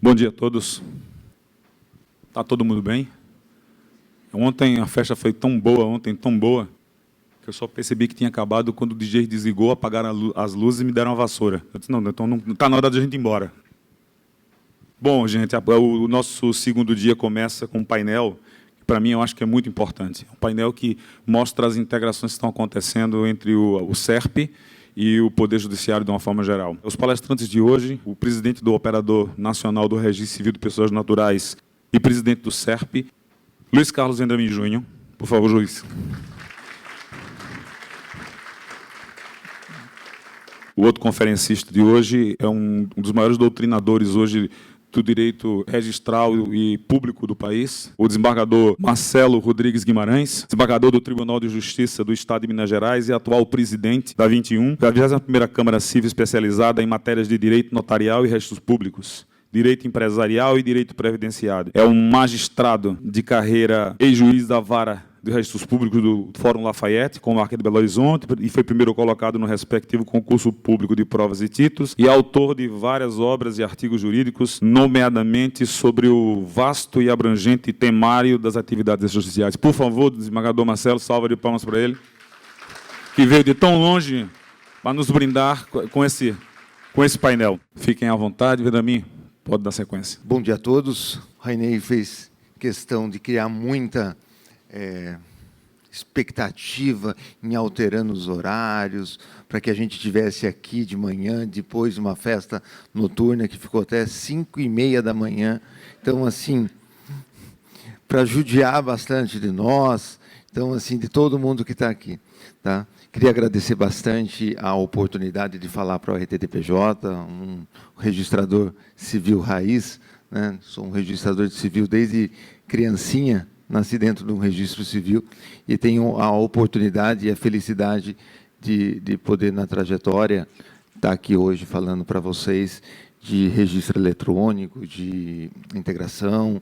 Bom dia a todos. Está todo mundo bem? Ontem a festa foi tão boa, que eu só percebi que tinha acabado quando o DJ desligou, apagaram as luzes e me deram uma vassoura. Eu disse, não, então não está na hora de a gente ir embora. Bom, gente, o nosso segundo dia começa com um painel, que para mim eu acho que é muito importante. Um painel que mostra as integrações que estão acontecendo entre o SERP e o Poder Judiciário de uma forma geral. Os palestrantes de hoje, o presidente do Operador Nacional do Registro Civil de Pessoas Naturais e presidente do SERP, Luiz Carlos Vendramin Júnior. Por favor, Luiz. O outro conferencista de hoje é um dos maiores doutrinadores hoje do direito registral e público do país, o desembargador Marcelo Rodrigues Guimarães, desembargador do Tribunal de Justiça do Estado de Minas Gerais e atual presidente da 21, da 21ª Câmara Civil especializada em matérias de direito notarial e registros públicos, direito empresarial e direito previdenciário. É um magistrado de carreira, ex-juiz da Vara de Registros Públicos do Fórum Lafayette, com marca de Belo Horizonte, e foi primeiro colocado no respectivo concurso público de provas e títulos, e autor de várias obras e artigos jurídicos, nomeadamente sobre o vasto e abrangente temário das atividades judiciais. Por favor, desembargador Marcelo, salva de palmas para ele, que veio de tão longe para nos brindar com esse painel. Fiquem à vontade, Vendramin, pode dar sequência. Bom dia a todos. O Rainei fez questão de criar muita expectativa em alterando os horários, para que a gente tivesse aqui de manhã, depois uma festa noturna que ficou até 5h30 da manhã. Então, assim, para judiar bastante de nós, então, assim, de todo mundo que está aqui. Tá? Queria agradecer bastante a oportunidade de falar para o RTDPJ, um registrador civil raiz, né? Sou um registrador civil desde criancinha, nasci dentro de um registro civil e tenho a oportunidade e a felicidade de poder, na trajetória, estar aqui hoje falando para vocês de registro eletrônico, de integração,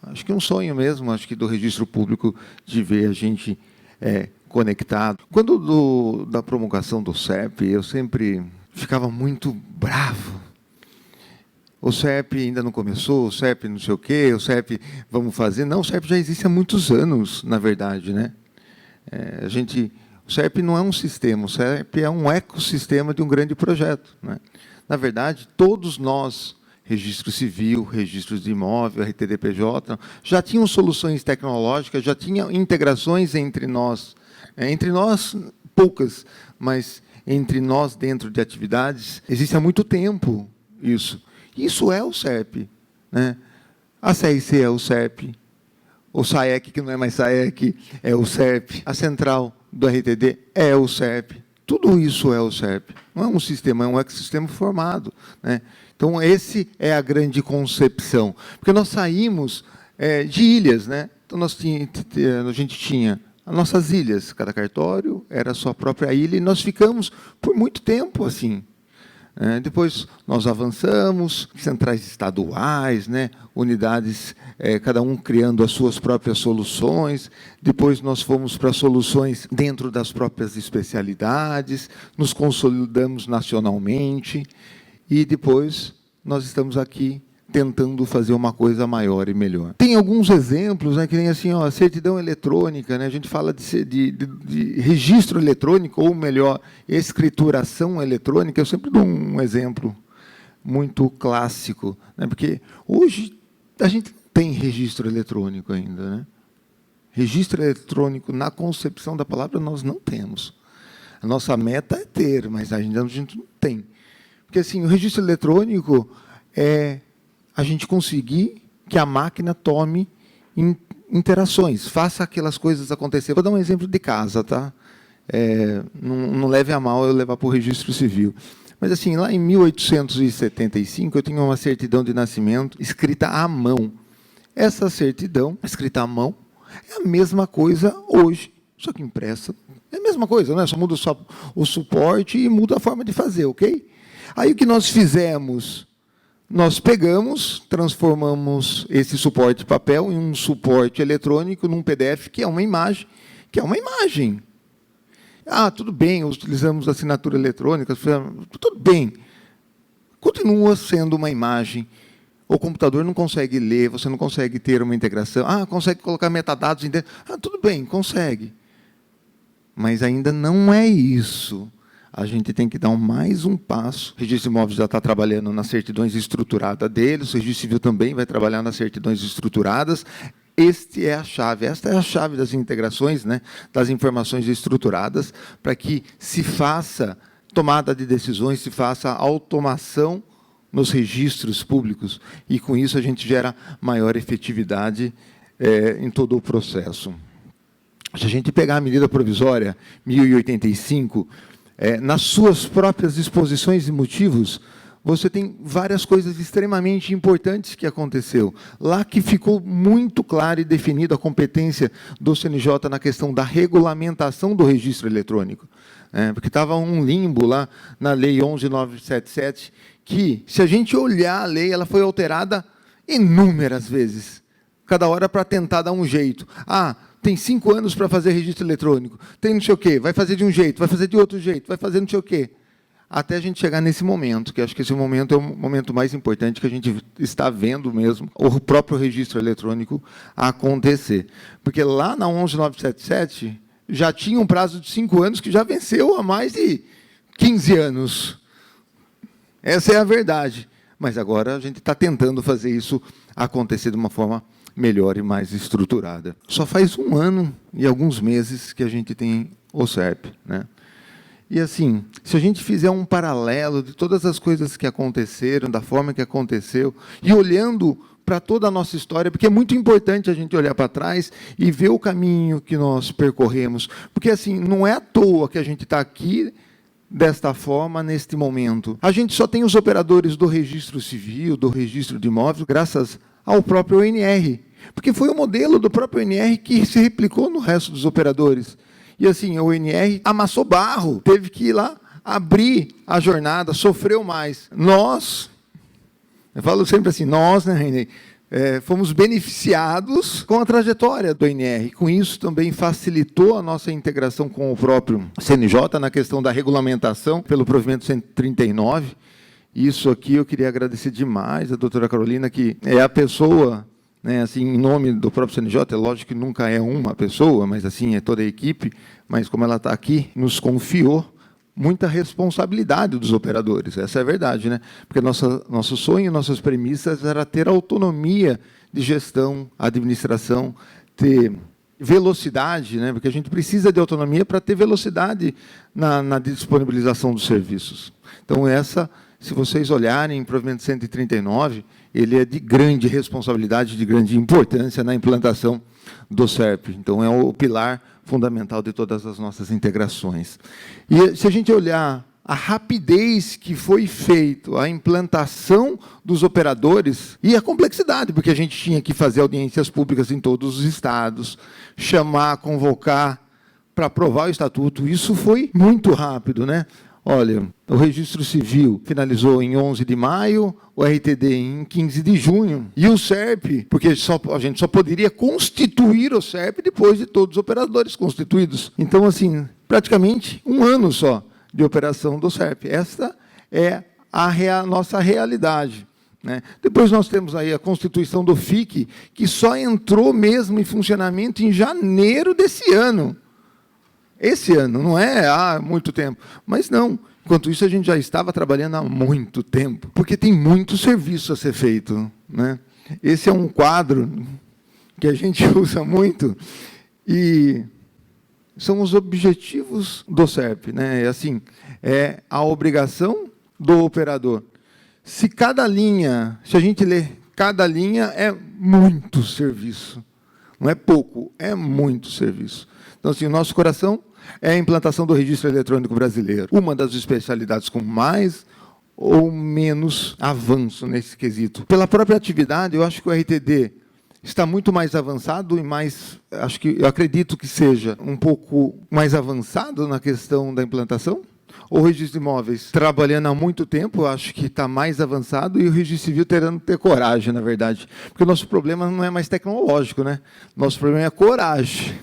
acho que um sonho mesmo, acho que do registro público, de ver a gente conectado. Quando da promulgação do SERP, eu sempre ficava muito bravo. O SERP ainda não começou, o SERP não sei o quê, o SERP vamos fazer. Não, o SERP já existe há muitos anos, na verdade, né? O SERP não é um sistema, o SERP é um ecossistema de um grande projeto, né? Na verdade, todos nós, registro civil, registros de imóvel, RTDPJ, já tinham soluções tecnológicas, já tinham integrações entre nós. Entre nós, poucas, mas entre nós, dentro de atividades, existe há muito tempo isso. Isso é o SERP, né? A CRC é o SERP, o SAEC, que não é mais SAEC, é o SERP, a central do RTD é o SERP. Tudo isso é o SERP. Não é um sistema, é um ecossistema formado, né? Então, esse é a grande concepção. Porque nós saímos de ilhas, né? Então, a gente tinha as nossas ilhas, cada cartório era a sua própria ilha, e nós ficamos por muito tempo assim. Depois nós avançamos, centrais estaduais, né, unidades, cada um criando as suas próprias soluções. Depois nós fomos para soluções dentro das próprias especialidades, nos consolidamos nacionalmente, e depois nós estamos aqui tentando fazer uma coisa maior e melhor. Tem alguns exemplos, né, que nem assim, a certidão eletrônica, né, a gente fala de registro eletrônico, ou melhor, escrituração eletrônica. Eu sempre dou um exemplo muito clássico, né, porque hoje a gente não tem registro eletrônico ainda, né? Registro eletrônico, na concepção da palavra, nós não temos. A nossa meta é ter, mas ainda a gente não tem. Porque assim, o registro eletrônico é a gente conseguir que a máquina tome interações, faça aquelas coisas acontecer. Vou dar um exemplo de casa, tá? Não leve a mal eu levar para o registro civil. Mas, assim, lá em 1875, eu tinha uma certidão de nascimento escrita à mão. Essa certidão, escrita à mão, é a mesma coisa hoje, só que impressa. É a mesma coisa, né? Só muda o suporte e muda a forma de fazer, ok? Aí, o que nós fizemos? Nós pegamos, transformamos esse suporte de papel em um suporte eletrônico, num PDF, que é uma imagem, Ah, tudo bem, utilizamos assinatura eletrônica, tudo bem. Continua sendo uma imagem O computador não consegue ler, você não consegue ter uma integração. Consegue colocar metadados em dentro. Tudo bem, consegue. Mas ainda não é isso. A gente tem que dar mais um passo. O Registro de Imóveis já está trabalhando nas certidões estruturadas deles, o Registro Civil também vai trabalhar nas certidões estruturadas. Esta é a chave das integrações, né, das informações estruturadas, para que se faça tomada de decisões, se faça automação nos registros públicos, e com isso a gente gera maior efetividade em todo o processo. Se a gente pegar a medida provisória 1085, nas suas próprias disposições e motivos, você tem várias coisas extremamente importantes que aconteceu. Lá que ficou muito clara e definida a competência do CNJ na questão da regulamentação do registro eletrônico. Porque estava um limbo lá na Lei 11.977, que, se a gente olhar a lei, ela foi alterada inúmeras vezes, cada hora para tentar dar um jeito. Tem 5 anos para fazer registro eletrônico, tem não sei o quê, vai fazer de um jeito, vai fazer de outro jeito, vai fazer não sei o quê. Até a gente chegar nesse momento, que acho que esse momento é o momento mais importante que a gente está vendo mesmo, o próprio registro eletrônico acontecer. Porque lá na 11.977, já tinha um prazo de 5 anos que já venceu há mais de 15 anos. Essa é a verdade. Mas agora a gente está tentando fazer isso acontecer de uma forma melhor e mais estruturada. Só faz 1 ano e alguns meses que a gente tem o SERP, né? E assim, se a gente fizer um paralelo de todas as coisas que aconteceram, da forma que aconteceu, e olhando para toda a nossa história, porque é muito importante a gente olhar para trás e ver o caminho que nós percorremos. Porque assim, não é à toa que a gente está aqui desta forma, neste momento. A gente só tem os operadores do registro civil, do registro de imóveis, graças ao próprio ONR. Porque foi o modelo do próprio ONR que se replicou no resto dos operadores. E assim, o ONR amassou barro, teve que ir lá abrir a jornada, sofreu mais. Eu falo sempre assim, nós, né, René, fomos beneficiados com a trajetória do ONR. Com isso também facilitou a nossa integração com o próprio CNJ na questão da regulamentação pelo provimento 139. Isso aqui eu queria agradecer demais a doutora Carolina, que é a pessoa, né, assim, em nome do próprio CNJ, é lógico que nunca é uma pessoa, mas assim, é toda a equipe, mas como ela está aqui, nos confiou muita responsabilidade dos operadores, essa é a verdade, né? Porque nosso sonho, nossas premissas era ter autonomia de gestão, administração, ter velocidade, né? Porque a gente precisa de autonomia para ter velocidade na disponibilização dos serviços. Então, se vocês olharem, o provimento 139, ele é de grande responsabilidade, de grande importância na implantação do SERP. Então, é o pilar fundamental de todas as nossas integrações. E se a gente olhar a rapidez que foi feita, a implantação dos operadores e a complexidade, porque a gente tinha que fazer audiências públicas em todos os estados, chamar, convocar para aprovar o estatuto, isso foi muito rápido, né? Olha, o registro civil finalizou em 11 de maio, o RTD em 15 de junho, e o SERP, porque a gente só poderia constituir o SERP depois de todos os operadores constituídos. Então, assim, praticamente 1 ano só de operação do SERP. Esta é a nossa realidade, né? Depois nós temos aí a constituição do FIC, que só entrou mesmo em funcionamento em janeiro desse ano. Esse ano, não é há muito tempo, mas não. Enquanto isso, a gente já estava trabalhando há muito tempo, porque tem muito serviço a ser feito, né? Esse é um quadro que a gente usa muito, e são os objetivos do SERP, né? Assim, é a obrigação do operador. Se a gente ler cada linha, é muito serviço. Não é pouco, é muito serviço. Então, assim, o nosso coração é a implantação do registro eletrônico brasileiro. Uma das especialidades com mais ou menos avanço nesse quesito. Pela própria atividade, eu acho que o RTD está muito mais avançado e eu acredito que seja um pouco mais avançado na questão da implantação. O registro de imóveis, trabalhando há muito tempo, eu acho que está mais avançado, e o registro civil terão que ter coragem, na verdade. Porque o nosso problema não é mais tecnológico, né? Nosso problema é coragem.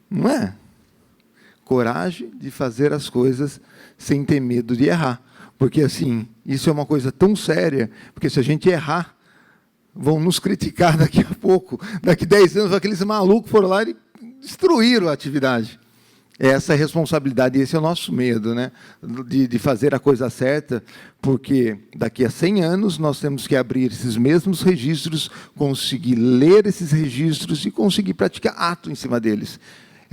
Não é? coragem de fazer as coisas sem ter medo de errar. Porque, assim, isso é uma coisa tão séria, porque se a gente errar, vão nos criticar daqui a pouco. Daqui 10 anos, aqueles malucos foram lá e destruíram a atividade. Essa é a responsabilidade, esse é o nosso medo, né? De fazer a coisa certa, porque daqui a 100 anos nós temos que abrir esses mesmos registros, conseguir ler esses registros e conseguir praticar ato em cima deles.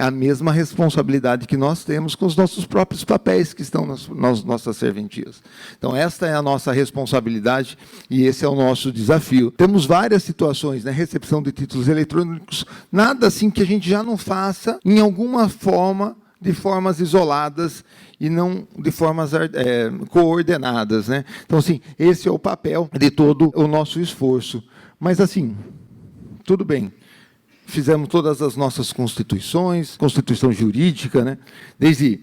É a mesma responsabilidade que nós temos com os nossos próprios papéis que estão nas nossas serventias. Então, esta é a nossa responsabilidade e esse é o nosso desafio. Temos várias situações, né? Recepção de títulos eletrônicos, nada assim que a gente já não faça em alguma forma, de formas isoladas e não de formas coordenadas, né? Então, assim, esse é o papel de todo o nosso esforço. Mas, assim, tudo bem. Fizemos todas as nossas constituições, constituição jurídica, né? Desde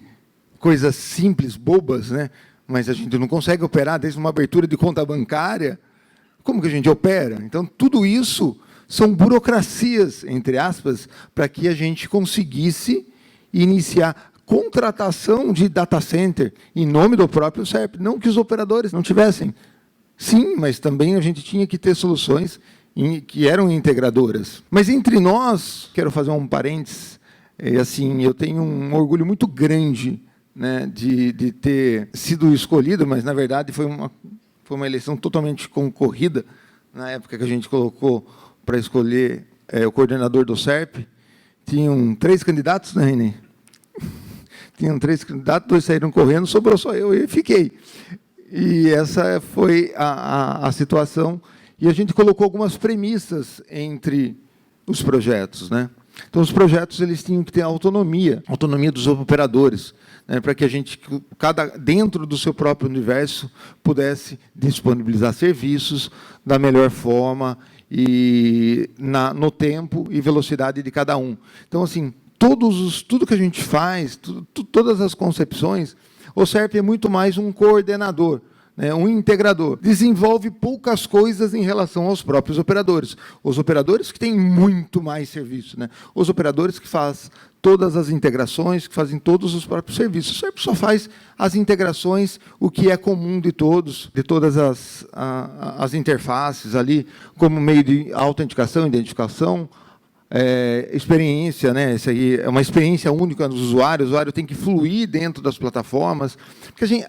coisas simples, bobas, né? Mas a gente não consegue operar desde uma abertura de conta bancária. Como que a gente opera? Então, tudo isso são burocracias, entre aspas, para que a gente conseguisse iniciar contratação de data center em nome do próprio SERP. Não que os operadores não tivessem. Sim, mas também a gente tinha que ter soluções que eram integradoras. Mas entre nós, quero fazer um parênteses, assim, eu tenho um orgulho muito grande, né, de ter sido escolhido, mas, na verdade, foi uma eleição totalmente concorrida, na época que a gente colocou para escolher o coordenador do SERP. Tinham 3 candidatos, né, Renê? Tinham 3 candidatos, 2 saíram correndo, sobrou só eu e fiquei. E essa foi a situação. E a gente colocou algumas premissas entre os projetos, né? Então, os projetos eles tinham que ter autonomia dos operadores, né, para que a gente, dentro do seu próprio universo, pudesse disponibilizar serviços da melhor forma e no tempo e velocidade de cada um. Então, assim, tudo que a gente faz, todas as concepções, o SERP é muito mais um coordenador, né, um integrador. Desenvolve poucas coisas em relação aos próprios operadores. Os operadores que têm muito mais serviço, né? Os operadores que fazem todas as integrações, que fazem todos os próprios serviços. O SERP só faz as integrações, o que é comum de todas as interfaces ali, como meio de autenticação, identificação, experiência, né? Isso aí é uma experiência única do usuário. O usuário tem que fluir dentro das plataformas. Porque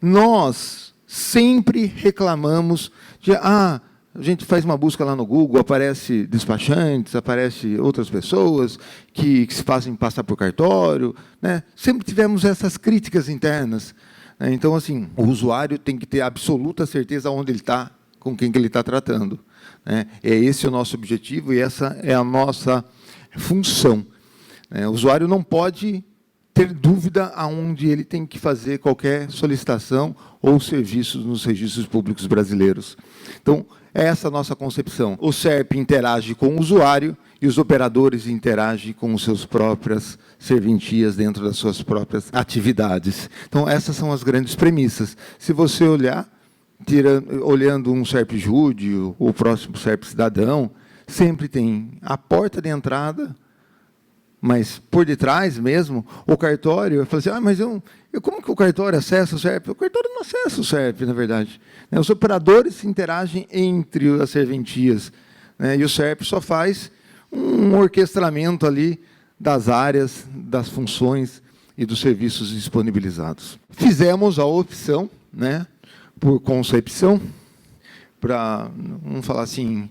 nós sempre reclamamos de a gente faz uma busca lá no Google, aparece despachantes, aparece outras pessoas que se fazem passar por cartório, né? Sempre tivemos essas críticas internas, né? Então, assim, o usuário tem que ter absoluta certeza onde ele está, com quem que ele está tratando, né? É esse o nosso objetivo e essa é a nossa função, né? O usuário não pode ter dúvida aonde ele tem que fazer qualquer solicitação ou serviço nos registros públicos brasileiros. Então, essa é a nossa concepção. O SERP interage com o usuário e os operadores interagem com as suas próprias serventias dentro das suas próprias atividades. Então, essas são as grandes premissas. Se você olhando um SERP Júdio, o próximo SERP Cidadão, sempre tem a porta de entrada, mas por detrás mesmo, o cartório, eu falei assim, mas como que o cartório acessa o SERP? O cartório não acessa o SERP, na verdade. Os operadores interagem entre as serventias, né? E o SERP só faz um orquestramento ali das áreas, das funções e dos serviços disponibilizados. Fizemos a opção, né, por concepção, vamos falar assim,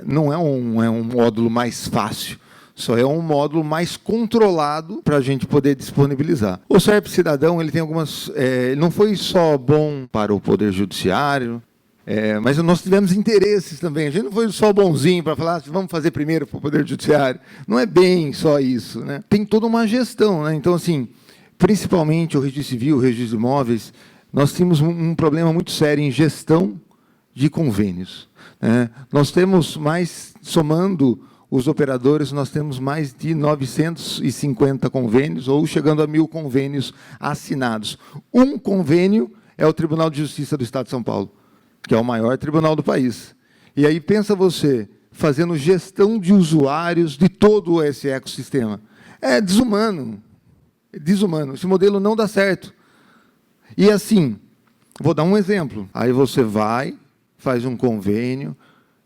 não é um módulo mais fácil, só é um módulo mais controlado para a gente poder disponibilizar. O SERP Cidadão ele tem algumas... não foi só bom para o Poder Judiciário, mas nós tivemos interesses também. A gente não foi só bonzinho para falar, vamos fazer primeiro para o Poder Judiciário. Não é bem só isso, né? Tem toda uma gestão, né? Então, assim, principalmente o Registro Civil, o Registro de Imóveis, nós tínhamos um problema muito sério em gestão de convênios, né? Nós temos mais, somando os operadores, nós temos mais de 950 convênios, ou chegando a 1.000 convênios assinados. Um convênio é o Tribunal de Justiça do Estado de São Paulo, que é o maior tribunal do país. E aí, pensa você, fazendo gestão de usuários de todo esse ecossistema. É desumano. desumano. Esse modelo não dá certo. E assim, vou dar um exemplo. Aí você vai, faz um convênio,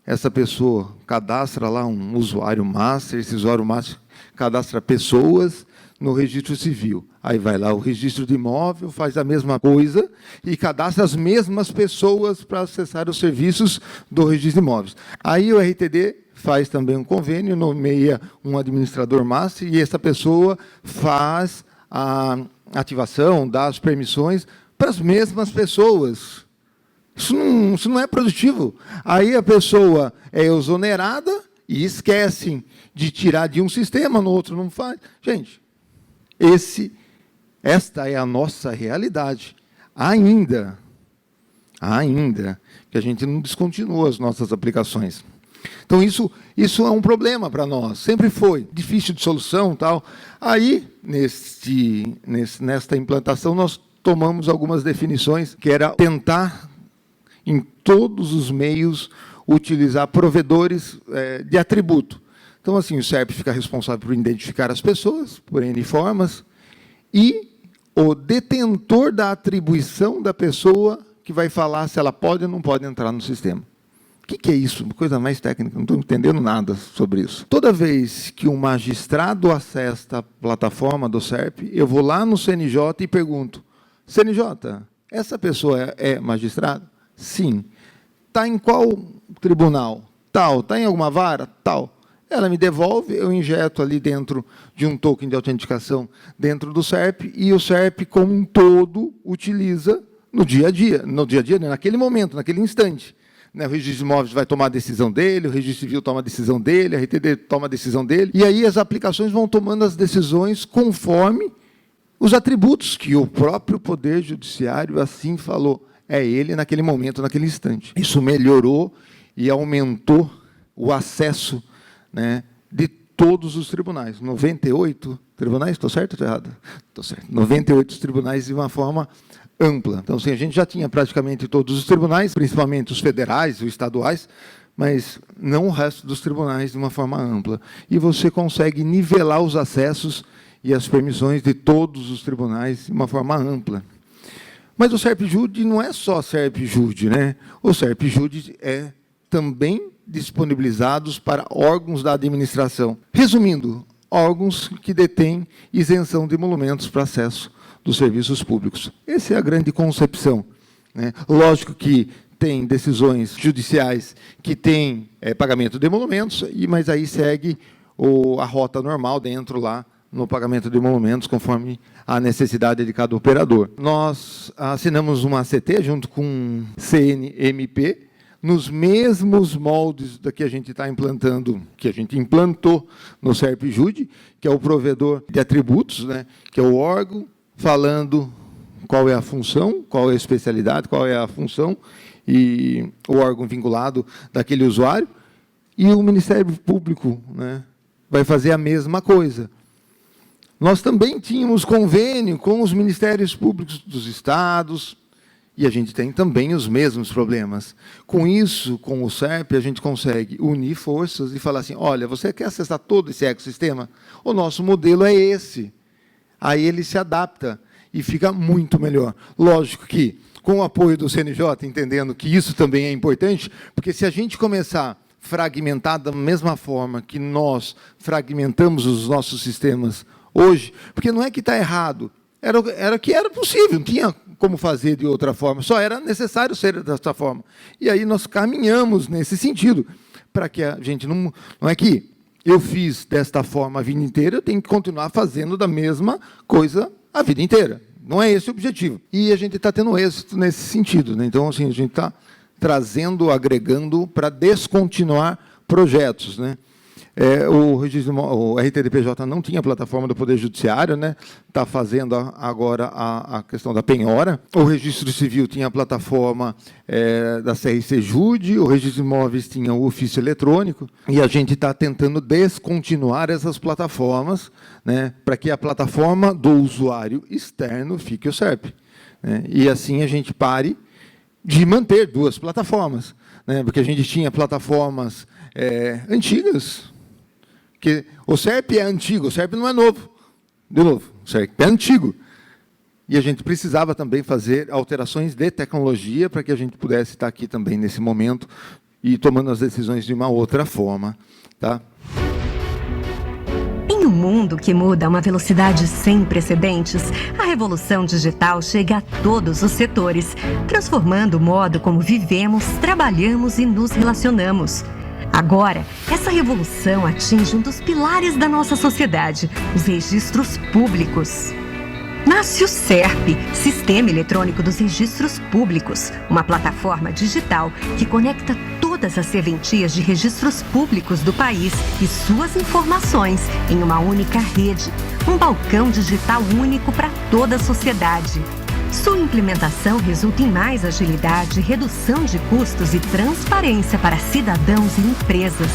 essa pessoa cadastra lá um usuário master, esse usuário master cadastra pessoas no registro civil. Aí vai lá o registro de imóvel, faz a mesma coisa e cadastra as mesmas pessoas para acessar os serviços do registro de imóveis. Aí o RTD faz também um convênio, nomeia um administrador master e essa pessoa faz a ativação, dá as permissões para as mesmas pessoas. Isso não é produtivo. Aí a pessoa é exonerada e esquecem de tirar de um sistema, no outro não faz. Gente, esta é a nossa realidade. Ainda que a gente não descontinuou as nossas aplicações. Então, isso é um problema para nós. Sempre foi difícil de solução, tal. Aí, nesta implantação, nós tomamos algumas definições, que era tentar, em todos os meios, utilizar provedores de atributo. Então, assim, o SERP fica responsável por identificar as pessoas, por N formas, e o detentor da atribuição da pessoa que vai falar se ela pode ou não pode entrar no sistema. O que é isso? Uma coisa mais técnica, não estou entendendo nada sobre isso. Toda vez que um magistrado acessa a plataforma do SERP, eu vou lá no CNJ e pergunto, CNJ, essa pessoa é magistrado? Sim. Está em qual tribunal? Tal. Está em alguma vara? Tal. Ela me devolve, eu injeto ali dentro de um token de autenticação dentro do SERP, e o SERP, como um todo, utiliza no dia a dia, naquele momento, naquele instante. O registro de imóveis vai tomar a decisão dele, o registro civil toma a decisão dele, a RTD toma a decisão dele, e aí as aplicações vão tomando as decisões conforme os atributos que o próprio Poder Judiciário assim falou. É ele naquele momento, naquele instante. Isso melhorou e aumentou o acesso, né, de todos os tribunais. 98 tribunais, estou certo ou estou errado? Estou certo. 98 tribunais de uma forma ampla. Então, assim, a gente já tinha praticamente todos os tribunais, principalmente os federais, os estaduais, mas não o resto dos tribunais de uma forma ampla. E você consegue nivelar os acessos e as permissões de todos os tribunais de uma forma ampla. Mas o SERP-JUDE não é só SERP-JUDE, né? O SERP-JUDE é também disponibilizados para órgãos da administração. Resumindo, órgãos que detêm isenção de emolumentos para acesso dos serviços públicos. Essa é a grande concepção, né? Lógico que tem decisões judiciais que têm pagamento de emolumentos, mas aí segue a rota normal dentro lá no pagamento de emolumentos, conforme a necessidade de cada operador. Nós assinamos uma ACT junto com CNMP, nos mesmos moldes da que a gente está implantando, que a gente implantou no SERP-JUDE, que é o provedor de atributos, né, que é o órgão falando qual é a função, qual é a especialidade, qual é a função, e o órgão vinculado daquele usuário, e o Ministério Público, né, vai fazer a mesma coisa. Nós também tínhamos convênio com os Ministérios Públicos dos Estados, e a gente tem também os mesmos problemas. Com isso, com o SERP, a gente consegue unir forças e falar assim, olha, você quer acessar todo esse ecossistema? O nosso modelo é esse. Aí ele se adapta e fica muito melhor. Lógico que, com o apoio do CNJ, entendendo que isso também é importante, porque se a gente começar a fragmentar da mesma forma que nós fragmentamos os nossos sistemas hoje, porque não é que está errado, era que era possível, não tinha como fazer de outra forma, só era necessário ser dessa forma. E aí nós caminhamos nesse sentido, para que a gente não é que eu fiz desta forma a vida inteira, eu tenho que continuar fazendo da mesma coisa a vida inteira. Não é esse o objetivo. E a gente está tendo êxito nesse sentido, né? Então, assim, a gente está trazendo, agregando para descontinuar projetos, né? O RTDPJ não tinha plataforma do Poder Judiciário, né? Está fazendo agora a questão da penhora. O Registro Civil tinha a plataforma da CRC-JUDE, o Registro de Imóveis tinha o ofício eletrônico, e a gente está tentando descontinuar essas plataformas, né? Para que a plataforma do usuário externo fique o SERP, né? E assim a gente pare de manter duas plataformas, né? Porque a gente tinha plataformas antigas, que o SERP é antigo, o SERP não é novo. de novo, o SERP é antigo. E a gente precisava também fazer alterações de tecnologia para que a gente pudesse estar aqui também nesse momento e tomando as decisões de uma outra forma. Tá? Em um mundo que muda a uma velocidade sem precedentes, a revolução digital chega a todos os setores, transformando o modo como vivemos, trabalhamos e nos relacionamos. Agora, essa revolução atinge um dos pilares da nossa sociedade, os registros públicos. Nasce o SERP, Sistema Eletrônico dos Registros Públicos, uma plataforma digital que conecta todas as serventias de registros públicos do país e suas informações em uma única rede, um balcão digital único para toda a sociedade. Sua implementação resulta em mais agilidade, redução de custos e transparência para cidadãos e empresas.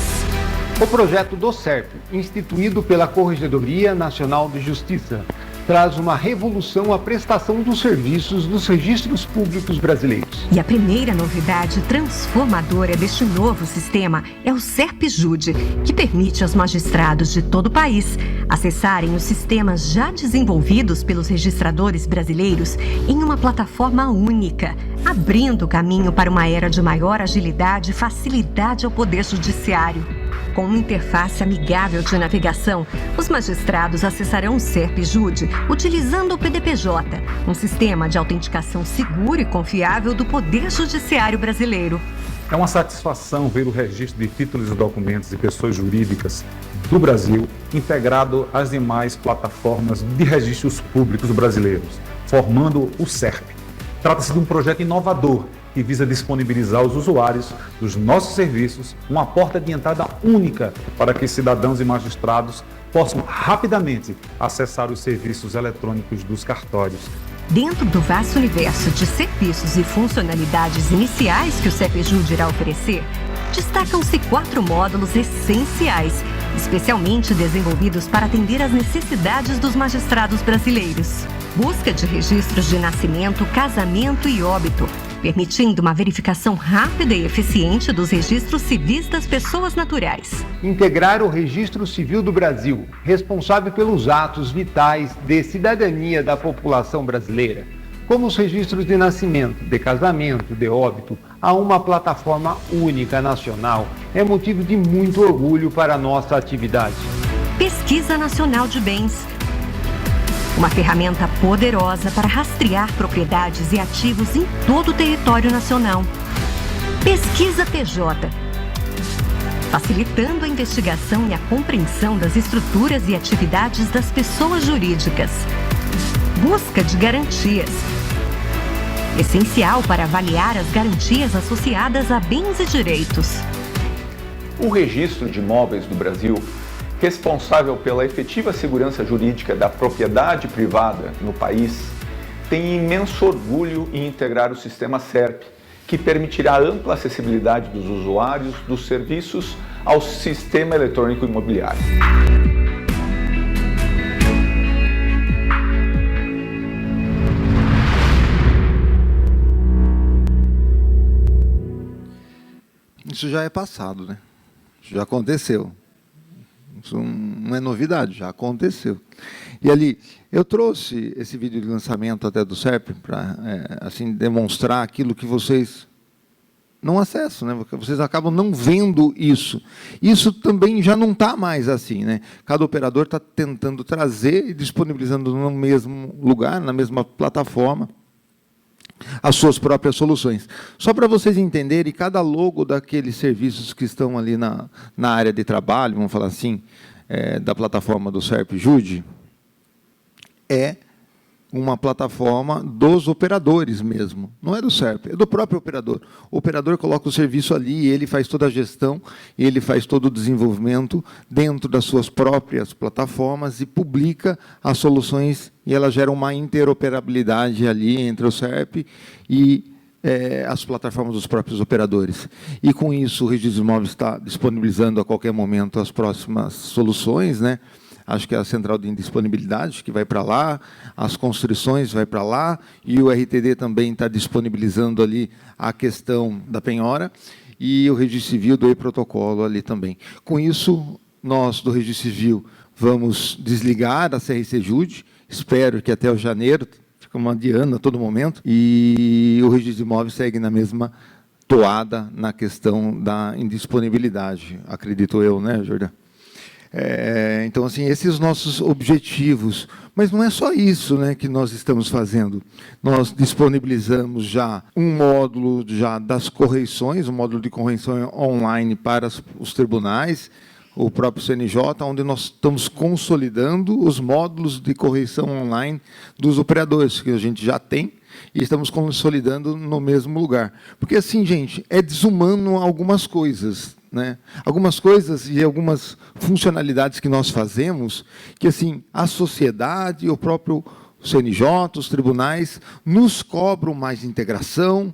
O projeto do SERP, instituído pela Corregedoria Nacional de Justiça, traz uma revolução à prestação dos serviços dos registros públicos brasileiros. E a primeira novidade transformadora deste novo sistema é o SERP-Jude, que permite aos magistrados de todo o país acessarem os sistemas já desenvolvidos pelos registradores brasileiros em uma plataforma única, abrindo caminho para uma era de maior agilidade e facilidade ao Poder Judiciário. Com uma interface amigável de navegação, os magistrados acessarão o SERP-Jude utilizando o PDPJ, um sistema de autenticação seguro e confiável do Poder Judiciário brasileiro. É uma satisfação ver o registro de títulos e documentos de pessoas jurídicas do Brasil integrado às demais plataformas de registros públicos brasileiros, formando o SERP. Trata-se de um projeto inovador que visa disponibilizar aos usuários dos nossos serviços uma porta de entrada única para que cidadãos e magistrados possam rapidamente acessar os serviços eletrônicos dos cartórios. Dentro do vasto universo de serviços e funcionalidades iniciais que o SERP-Jude irá oferecer, destacam-se 4 módulos essenciais, especialmente desenvolvidos para atender às necessidades dos magistrados brasileiros. Busca de registros de nascimento, casamento e óbito, permitindo uma verificação rápida e eficiente dos registros civis das pessoas naturais. Integrar o Registro Civil do Brasil, responsável pelos atos vitais de cidadania da população brasileira, como os registros de nascimento, de casamento, de óbito, a uma plataforma única nacional, é motivo de muito orgulho para a nossa atividade. Pesquisa Nacional de Bens. Uma ferramenta poderosa para rastrear propriedades e ativos em todo o território nacional. Pesquisa PJ, facilitando a investigação e a compreensão das estruturas e atividades das pessoas jurídicas. Busca de garantias, essencial para avaliar as garantias associadas a bens e direitos. O Registro de Imóveis do Brasil, responsável pela efetiva segurança jurídica da propriedade privada no país, tem imenso orgulho em integrar o sistema SERP, que permitirá ampla acessibilidade dos usuários dos serviços ao sistema eletrônico imobiliário. Isso já é passado, né? Isso já aconteceu. Isso não é novidade, já aconteceu. E ali, eu trouxe esse vídeo de lançamento até do SERP para assim, demonstrar aquilo que vocês não acessam, né? Porque vocês acabam não vendo isso. Isso também já não está mais assim, né? Cada operador está tentando trazer e disponibilizando no mesmo lugar, na mesma plataforma, as suas próprias soluções. Só para vocês entenderem, cada logo daqueles serviços que estão ali na área de trabalho, vamos falar assim, da plataforma do SERP-Jude, é uma plataforma dos operadores mesmo. Não é do SERP, é do próprio operador. O operador coloca o serviço ali, ele faz toda a gestão, ele faz todo o desenvolvimento dentro das suas próprias plataformas e publica as soluções, e ela gera uma interoperabilidade ali entre o SERP e as plataformas dos próprios operadores. E, com isso, o Registro de Imóveis está disponibilizando a qualquer momento as próximas soluções, né? Acho que é a central de indisponibilidade, que vai para lá, as construções vai para lá, e o RTD também está disponibilizando ali a questão da penhora, e o Registro Civil do e-protocolo ali também. Com isso, nós, do Registro Civil, vamos desligar a CRC Jude, espero que até o janeiro, ficamos adiando a todo momento, e o registro de imóveis segue na mesma toada na questão da indisponibilidade, acredito eu, né, Jordão? Então, assim, esses os nossos objetivos. Mas não é só isso, né, que nós estamos fazendo. Nós disponibilizamos já um módulo das correições, um módulo de correição online para os tribunais, o próprio CNJ, onde nós estamos consolidando os módulos de correição online dos operadores, que a gente já tem, e estamos consolidando no mesmo lugar. Porque, assim, gente, é desumano algumas coisas, né? Algumas coisas e algumas funcionalidades que nós fazemos, que, assim, a sociedade, o próprio CNJ, os tribunais, nos cobram mais integração,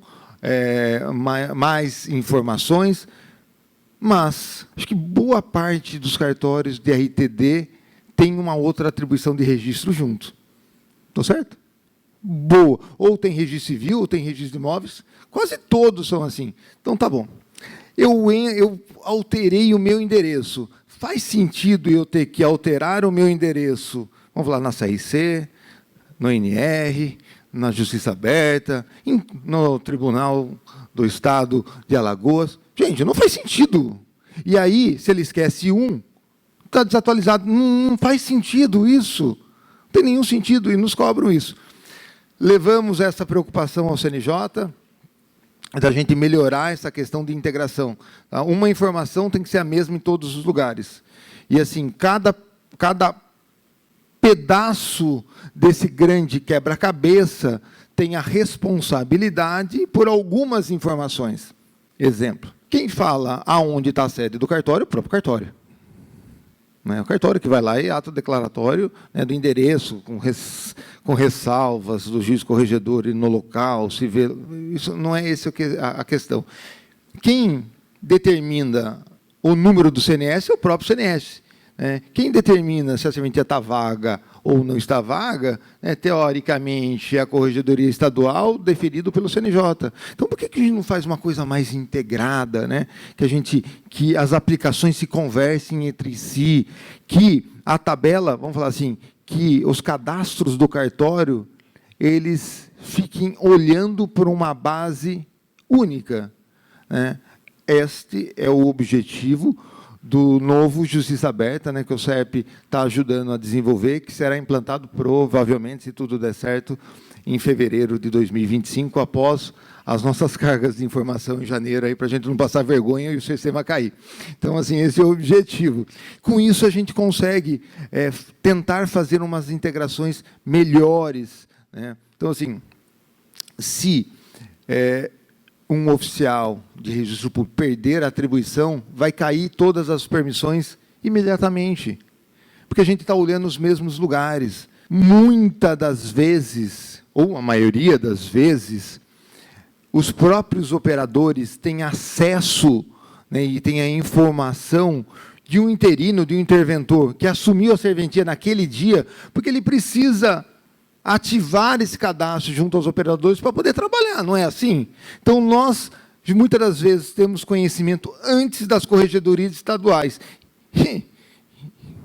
mais informações, mas acho que boa parte dos cartórios de RTD tem uma outra atribuição de registro junto. Estou certo? Boa. Ou tem registro civil, ou tem registro de imóveis. Quase todos são assim. Então, tá bom. Eu alterei o meu endereço. Faz sentido eu ter que alterar o meu endereço, vamos lá, na CRC, no NR, na Justiça Aberta, no Tribunal do Estado de Alagoas? Gente, não faz sentido. E aí, se ele esquece está desatualizado. Não faz sentido isso. Não tem nenhum sentido, e nos cobram isso. Levamos essa preocupação ao CNJ, da gente melhorar essa questão de integração. Tá? Uma informação tem que ser a mesma em todos os lugares. E, assim, cada pedaço desse grande quebra-cabeça tem a responsabilidade por algumas informações. Exemplo, quem fala aonde está a sede do cartório, o próprio cartório. Né? O cartório que vai lá e ato declaratório, né, do endereço, com ressalvas do juiz corregedor e no local, se vê. Isso não é essa a questão. Quem determina o número do CNS é o próprio CNS. Quem determina se a serventia está vaga ou não está vaga, teoricamente, é a Corregedoria Estadual, deferido pelo CNJ. Então, por que a gente não faz uma coisa mais integrada, né? Que as aplicações se conversem entre si, que a tabela, vamos falar assim, que os cadastros do cartório, eles fiquem olhando por uma base única, né? Este é o objetivo do novo Justiça Aberta, né, que o CERP está ajudando a desenvolver, que será implantado provavelmente, se tudo der certo, em fevereiro de 2025, após as nossas cargas de informação em janeiro, para a gente não passar vergonha e o sistema cair. Então, assim, esse é o objetivo. Com isso, a gente consegue tentar fazer umas integrações melhores, né? Então, assim, se um oficial de registro público perder a atribuição, vai cair todas as permissões imediatamente, porque a gente está olhando os mesmos lugares. Muitas das vezes, ou a maioria das vezes, os próprios operadores têm acesso, né, e têm a informação de um interino, de um interventor, que assumiu a serventia naquele dia, porque ele precisa ativar esse cadastro junto aos operadores para poder trabalhar, não é assim? Então, nós, muitas das vezes, temos conhecimento antes das corregedorias estaduais.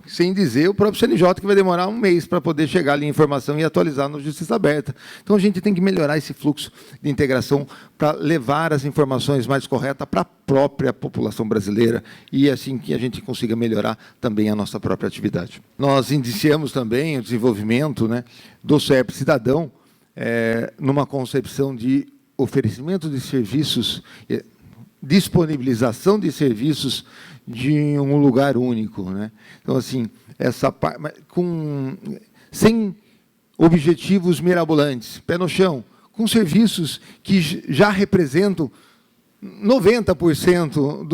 Sem dizer o próprio CNJ, que vai demorar um mês para poder chegar ali a informação e atualizar no Justiça Aberta. Então, a gente tem que melhorar esse fluxo de integração para levar as informações mais corretas para a própria população brasileira e assim que a gente consiga melhorar também a nossa própria atividade. Nós iniciamos também o desenvolvimento, né, do CERP Cidadão, numa concepção de oferecimento de serviços, disponibilização de serviços de um lugar único, né? Então, assim, sem objetivos mirabolantes, pé no chão, com serviços que já representam 90%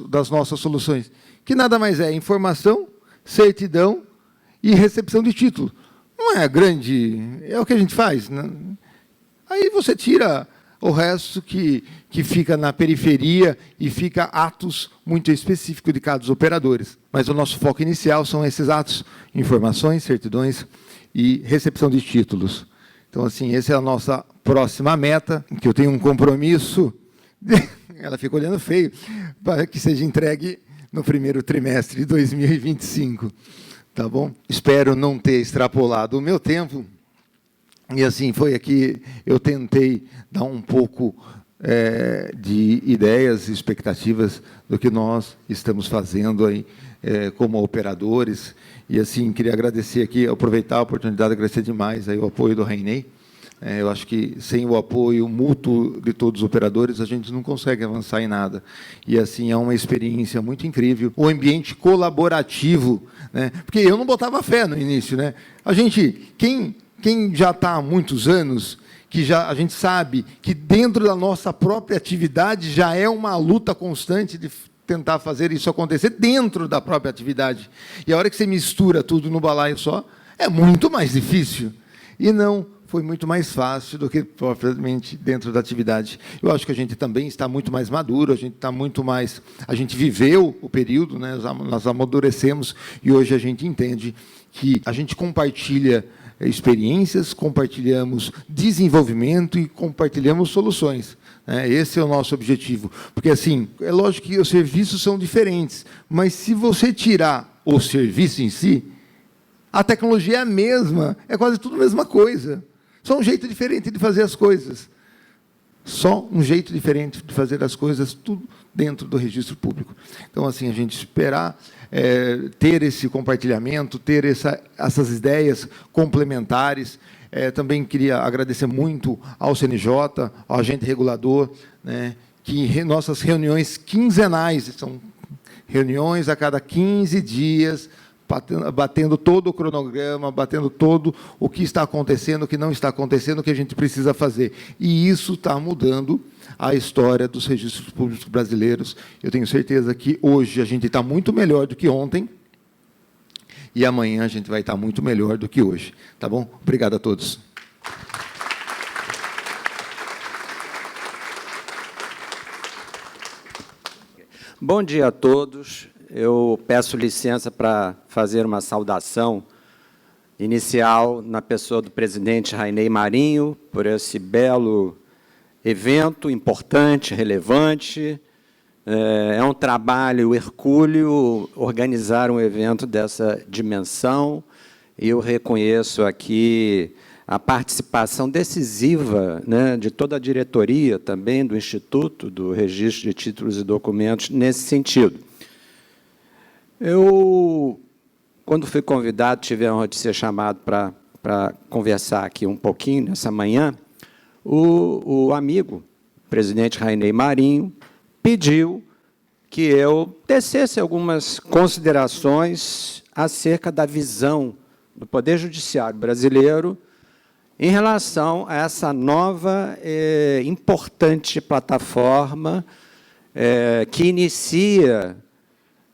das nossas soluções, que nada mais é informação, certidão e recepção de título. Não é grande, é o que a gente faz, né? Aí você tira o resto que fica na periferia e fica atos muito específicos de cada dos operadores. Mas o nosso foco inicial são esses atos, informações, certidões e recepção de títulos. Então, assim, essa é a nossa próxima meta, que eu tenho um compromisso, ela fica olhando feio, para que seja entregue no primeiro trimestre de 2025. tá bom? Espero não ter extrapolado o meu tempo. E assim, foi aqui, eu tentei dar um pouco de ideias e expectativas do que nós estamos fazendo aí como operadores. E assim, queria agradecer aqui, aproveitar a oportunidade, agradecer demais aí o apoio do Rainey. Eu acho que sem o apoio mútuo de todos os operadores, a gente não consegue avançar em nada. E, assim, é uma experiência muito incrível. O ambiente colaborativo, né? Porque eu não botava fé no início, né? A gente, quem já está há muitos anos, a gente sabe que dentro da nossa própria atividade já é uma luta constante de tentar fazer isso acontecer dentro da própria atividade. E a hora que você mistura tudo no balaio só, é muito mais difícil. E não... foi muito mais fácil do que propriamente dentro da atividade. Eu acho que a gente também está muito mais maduro, a gente viveu o período, né? Nós amadurecemos e hoje a gente entende que a gente compartilha experiências, compartilhamos desenvolvimento e compartilhamos soluções. Esse é o nosso objetivo. Porque, assim, é lógico que os serviços são diferentes, mas se você tirar o serviço em si, a tecnologia é a mesma, é quase tudo a mesma coisa. Só um jeito diferente de fazer as coisas. Só um jeito diferente de fazer as coisas, tudo dentro do registro público. Então, assim, a gente esperar ter esse compartilhamento, ter essas ideias complementares. Também queria agradecer muito ao CNJ, ao agente regulador, né, que nossas reuniões quinzenais, são reuniões a cada 15 dias, batendo todo o cronograma, batendo todo o que está acontecendo, o que não está acontecendo, o que a gente precisa fazer. E isso está mudando a história dos registros públicos brasileiros. Eu tenho certeza que hoje a gente está muito melhor do que ontem e amanhã a gente vai estar muito melhor do que hoje. Tá bom? Obrigado a todos. Bom dia a todos. Eu peço licença para fazer uma saudação inicial na pessoa do presidente Rainey Marinho, por esse belo evento importante, relevante. É um trabalho hercúleo organizar um evento dessa dimensão, e eu reconheço aqui a participação decisiva, né, de toda a diretoria também do Instituto do Registro de Títulos e Documentos nesse sentido. Eu, quando fui convidado, tive a honra de ser chamado para conversar aqui um pouquinho nessa manhã. O amigo, o presidente Rainey Marinho, pediu que eu tecesse algumas considerações acerca da visão do Poder Judiciário brasileiro em relação a essa nova importante plataforma que inicia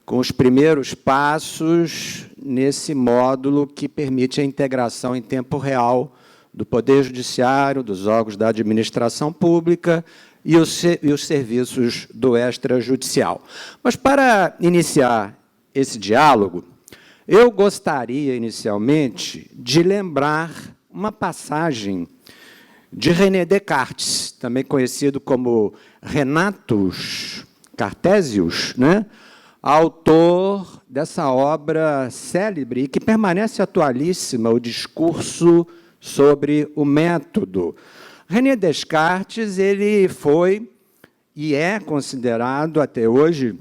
com os primeiros passos nesse módulo que permite a integração em tempo real do Poder Judiciário, dos órgãos da administração pública e os serviços do extrajudicial. Mas, para iniciar esse diálogo, eu gostaria, inicialmente, de lembrar uma passagem de René Descartes, também conhecido como Renatus Cartesius, né? Autor dessa obra célebre e que permanece atualíssima, o discurso sobre o método. René Descartes, ele foi e é considerado até hoje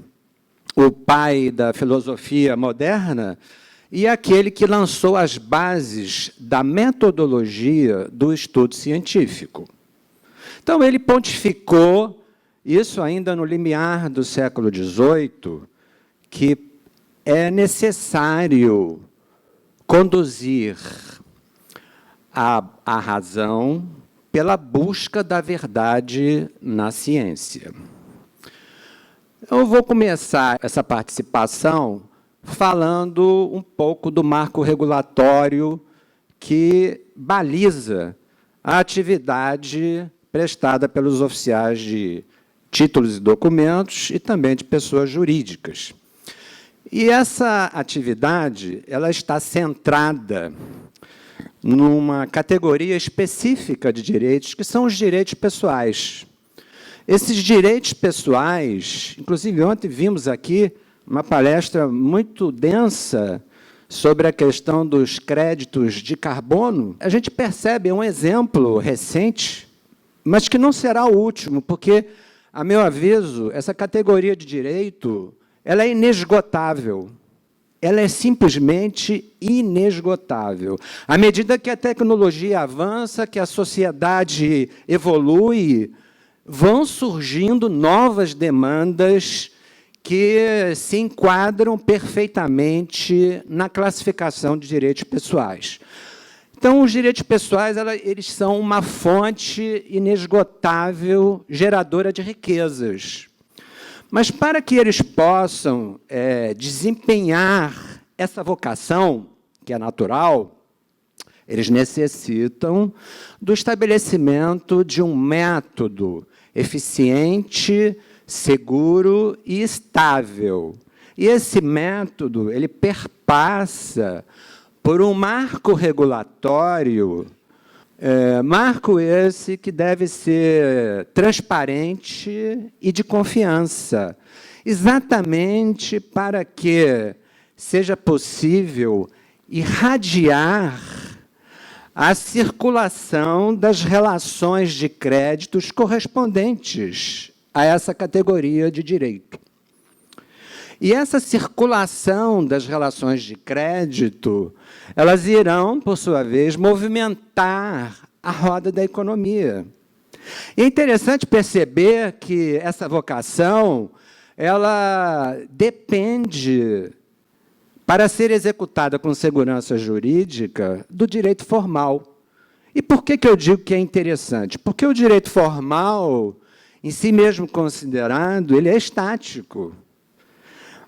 o pai da filosofia moderna e aquele que lançou as bases da metodologia do estudo científico. Então, ele pontificou, isso ainda no limiar do século XVIII, que é necessário conduzir a razão pela busca da verdade na ciência. Eu vou começar essa participação falando um pouco do marco regulatório que baliza a atividade prestada pelos oficiais de títulos e documentos e também de pessoas jurídicas. E essa atividade ela está centrada numa categoria específica de direitos, que são os direitos pessoais. Esses direitos pessoais, inclusive ontem vimos aqui uma palestra muito densa sobre a questão dos créditos de carbono, a gente percebe um exemplo recente, mas que não será o último, porque, a meu aviso, essa categoria de direito ela é inesgotável. Ela é simplesmente inesgotável. À medida que a tecnologia avança, que a sociedade evolui, vão surgindo novas demandas que se enquadram perfeitamente na classificação de direitos pessoais. Então, os direitos pessoais eles são uma fonte inesgotável, geradora de riquezas. Mas, para que eles possam desempenhar essa vocação, que é natural, eles necessitam do estabelecimento de um método eficiente, seguro e estável. E esse método ele perpassa por um marco regulatório, marco esse que deve ser transparente e de confiança, exatamente para que seja possível irradiar a circulação das relações de créditos correspondentes a essa categoria de direito. E essa circulação das relações de crédito, elas irão, por sua vez, movimentar a roda da economia. E é interessante perceber que essa vocação, ela depende, para ser executada com segurança jurídica, do direito formal. E por que eu digo que é interessante? Porque o direito formal, em si mesmo considerado, ele é estático.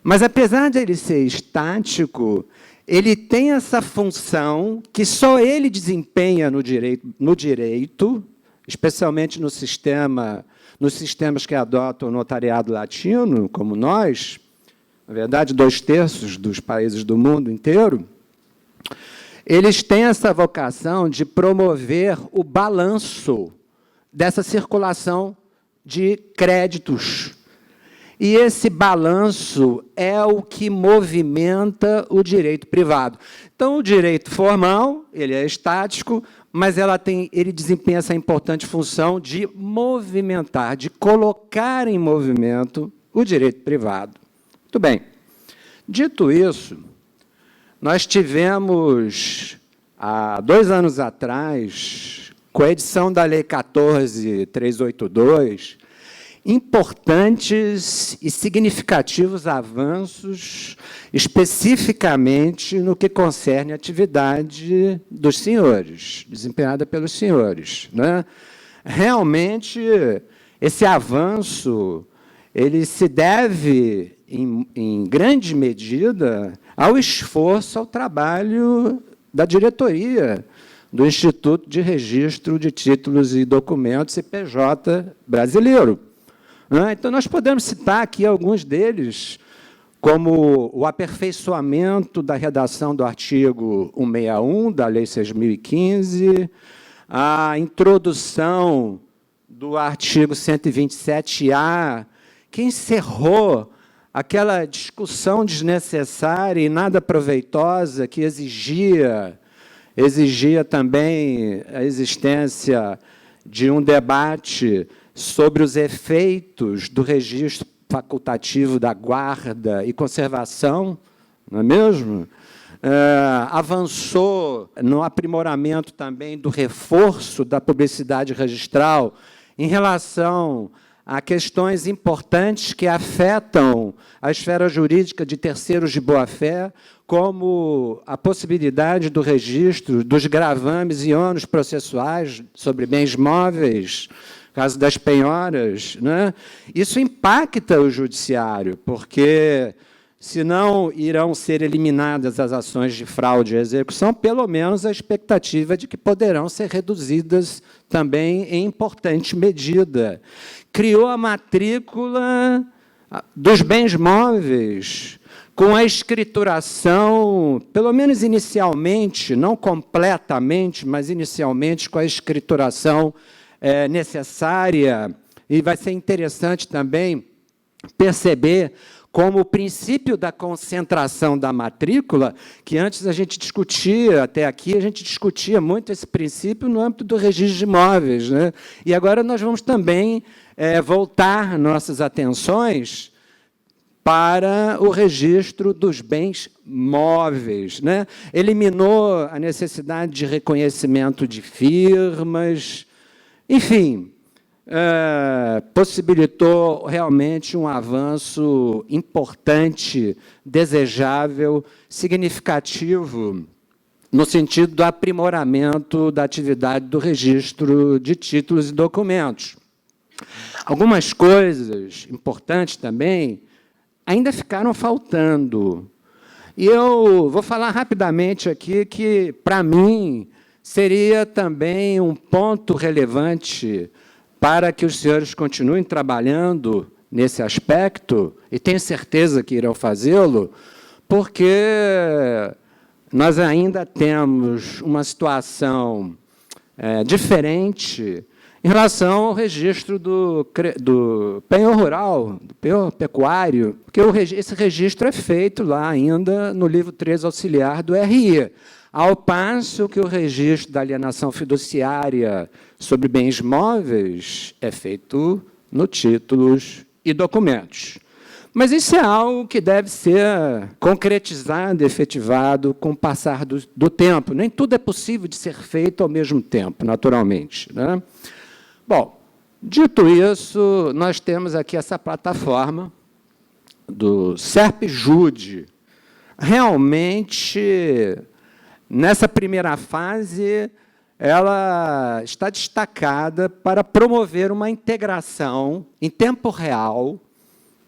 Mas, apesar de ele ser estático, ele tem essa função que só ele desempenha no direito, especialmente nos sistemas que adotam o notariado latino, como nós, na verdade, 2/3 dos países do mundo inteiro, eles têm essa vocação de promover o balanço dessa circulação de créditos. E esse balanço é o que movimenta o direito privado. Então, o direito formal ele é estático, mas ele desempenha essa importante função de movimentar, de colocar em movimento o direito privado. Muito bem. Dito isso, nós tivemos, há 2 anos atrás, com a edição da Lei 14.382, importantes e significativos avanços, especificamente no que concerne a atividade dos senhores, desempenhada pelos senhores, né? Realmente, esse avanço ele se deve, em grande medida, ao esforço, ao trabalho da diretoria do Instituto de Registro de Títulos e Documentos, IPJ brasileiro. Então, nós podemos citar aqui alguns deles, como o aperfeiçoamento da redação do artigo 161 da Lei 6.015, a introdução do artigo 127-A, que encerrou aquela discussão desnecessária e nada proveitosa que exigia também a existência de um debate sobre os efeitos do registro facultativo da guarda e conservação, não é mesmo? Avançou no aprimoramento também do reforço da publicidade registral em relação a questões importantes que afetam a esfera jurídica de terceiros de boa-fé, como a possibilidade do registro dos gravames e ônus processuais sobre bens móveis, caso das penhoras, né? Isso impacta o judiciário, porque, se não irão ser eliminadas as ações de fraude e execução, pelo menos a expectativa de que poderão ser reduzidas também em importante medida. Criou a matrícula dos bens móveis, com a escrituração, pelo menos inicialmente, não completamente, mas inicialmente com a escrituração necessária, e vai ser interessante também perceber como o princípio da concentração da matrícula, que antes a gente discutia, até aqui, a gente discutia muito esse princípio no âmbito do registro de imóveis, né? E agora nós vamos também voltar nossas atenções para o registro dos bens móveis, né? Eliminou a necessidade de reconhecimento de firmas, enfim, possibilitou realmente um avanço importante, desejável, significativo, no sentido do aprimoramento da atividade do registro de títulos e documentos. Algumas coisas importantes também ainda ficaram faltando. E eu vou falar rapidamente aqui que, para mim, seria também um ponto relevante para que os senhores continuem trabalhando nesse aspecto, e tenho certeza que irão fazê-lo, porque nós ainda temos uma situação diferente em relação ao registro do penhor rural, do penhor pecuário, porque esse registro é feito lá ainda no livro 3 auxiliar do RI, ao passo que o registro da alienação fiduciária sobre bens móveis é feito no títulos e documentos. Mas isso é algo que deve ser concretizado, efetivado com o passar do tempo. Nem tudo é possível de ser feito ao mesmo tempo, naturalmente, né? Bom, dito isso, nós temos aqui essa plataforma do SERP-JUDE. Realmente, nessa primeira fase, ela está destacada para promover uma integração em tempo real,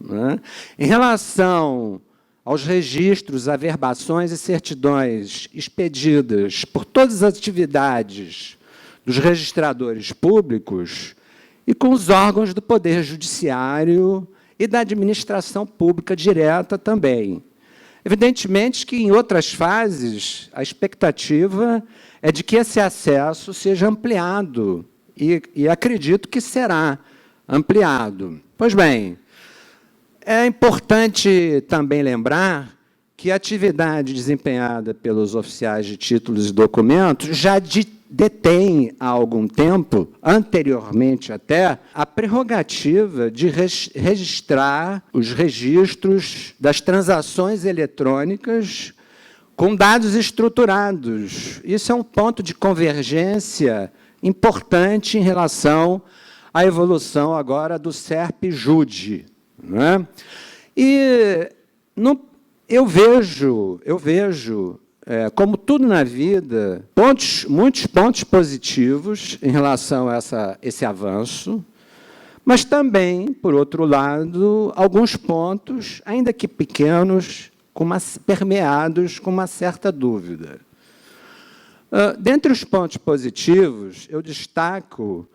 né, em relação aos registros, averbações e certidões expedidas por todas as atividades dos registradores públicos e com os órgãos do Poder Judiciário e da administração pública direta também. Evidentemente que, em outras fases, a expectativa é de que esse acesso seja ampliado, e acredito que será ampliado. Pois bem, é importante também lembrar que a atividade desempenhada pelos oficiais de títulos e documentos já detém há algum tempo, anteriormente até, a prerrogativa de registrar os registros das transações eletrônicas com dados estruturados. Isso é um ponto de convergência importante em relação à evolução agora do SERP-JUDE, né? E eu vejo, como tudo na vida, muitos pontos positivos em relação a esse avanço, mas também, por outro lado, alguns pontos, ainda que pequenos, permeados com uma certa dúvida. Dentre os pontos positivos, eu destaco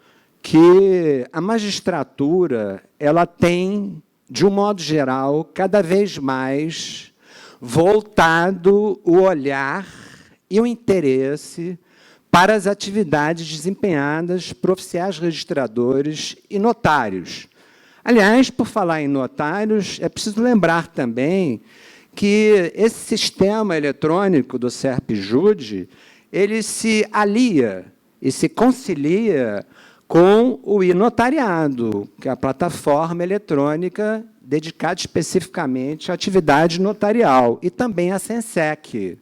que a magistratura ela tem, de um modo geral, cada vez mais voltado o olhar e o interesse para as atividades desempenhadas por oficiais registradores e notários. Aliás, por falar em notários, é preciso lembrar também que esse sistema eletrônico do SERP-JUDE, ele se alia e se concilia com o e-notariado, que é a plataforma eletrônica dedicada especificamente à atividade notarial, e também a Sensec,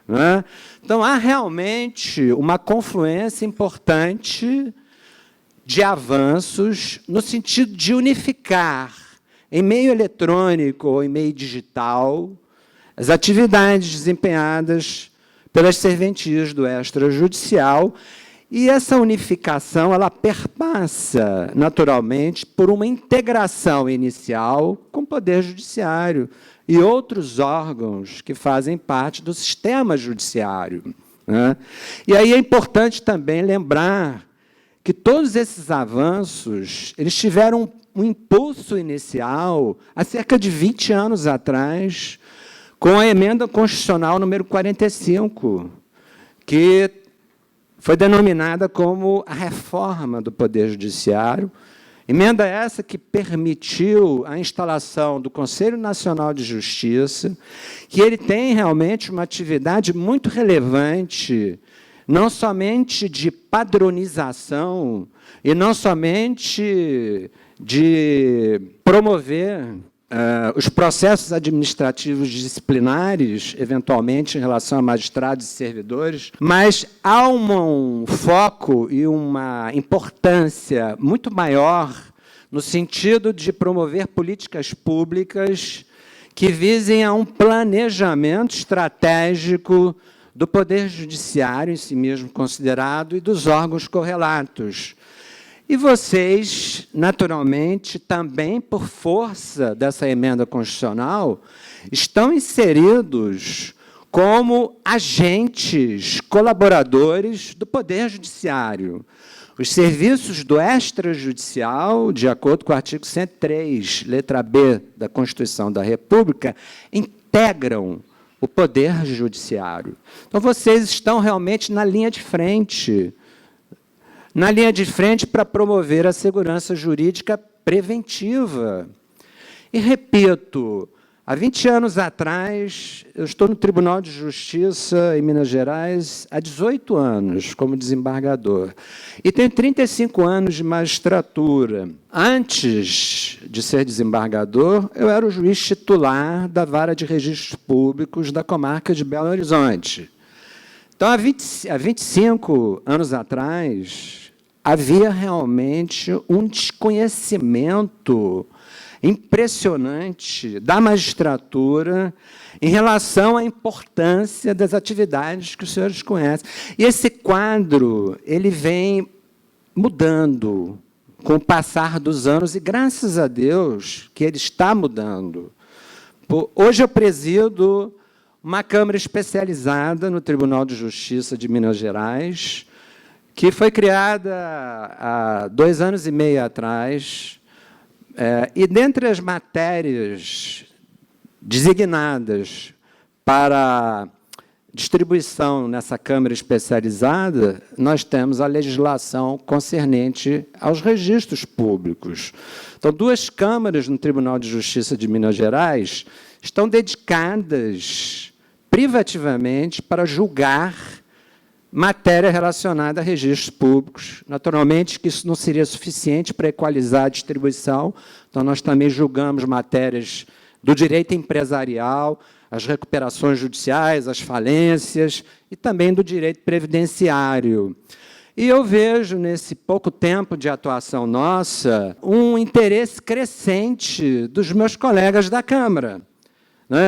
né? Então, há realmente uma confluência importante de avanços no sentido de unificar, em meio eletrônico ou em meio digital, as atividades desempenhadas pelas serventias do extrajudicial. E essa unificação ela perpassa, naturalmente, por uma integração inicial com o Poder Judiciário e outros órgãos que fazem parte do sistema judiciário, né? E aí é importante também lembrar que todos esses avanços eles tiveram um impulso inicial há cerca de 20 anos atrás, com a emenda constitucional número 45, que foi denominada como a reforma do Poder Judiciário Emenda essa que permitiu a instalação do Conselho Nacional de Justiça, que ele tem realmente uma atividade muito relevante, não somente de padronização e não somente de promover os processos administrativos disciplinares, eventualmente em relação a magistrados e servidores, mas há um foco e uma importância muito maior no sentido de promover políticas públicas que visem a um planejamento estratégico do Poder Judiciário, em si mesmo considerado, e dos órgãos correlatos. E vocês, naturalmente, também, por força dessa emenda constitucional, estão inseridos como agentes, colaboradores do Poder Judiciário. Os serviços do extrajudicial, de acordo com o artigo 103, letra B da Constituição da República, integram o Poder Judiciário. Então, vocês estão realmente na linha de frente para promover a segurança jurídica preventiva. E, repito, há 20 anos atrás, eu estou no Tribunal de Justiça em Minas Gerais há 18 anos, como desembargador, e tenho 35 anos de magistratura. Antes de ser desembargador, eu era o juiz titular da Vara de Registros Públicos da comarca de Belo Horizonte. Então, há 25 anos atrás, havia realmente um desconhecimento impressionante da magistratura em relação à importância das atividades que os senhores conhecem. E esse quadro ele vem mudando com o passar dos anos, e graças a Deus que ele está mudando. Hoje eu presido uma Câmara especializada no Tribunal de Justiça de Minas Gerais, que foi criada há 2 anos e meio atrás, e dentre as matérias designadas para distribuição nessa Câmara especializada, nós temos a legislação concernente aos registros públicos. Então, 2 câmaras no Tribunal de Justiça de Minas Gerais estão dedicadas privativamente para julgar matéria relacionada a registros públicos. Naturalmente, que isso não seria suficiente para equalizar a distribuição, então nós também julgamos matérias do direito empresarial, as recuperações judiciais, as falências, e também do direito previdenciário. E eu vejo, nesse pouco tempo de atuação nossa, um interesse crescente dos meus colegas da Câmara.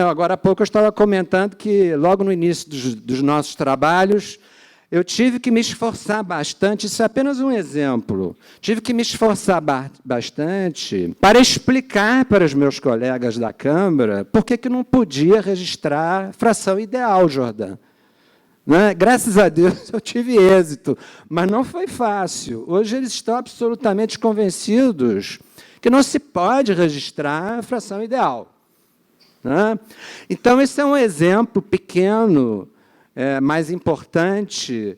Agora há pouco eu estava comentando que, logo no início dos nossos trabalhos, eu tive que me esforçar bastante, isso é apenas um exemplo, tive que me esforçar bastante para explicar para os meus colegas da Câmara por que não podia registrar fração ideal, Jordão. Graças a Deus eu tive êxito, mas não foi fácil. Hoje eles estão absolutamente convencidos que não se pode registrar a fração ideal. Então, esse é um exemplo pequeno, mais importante,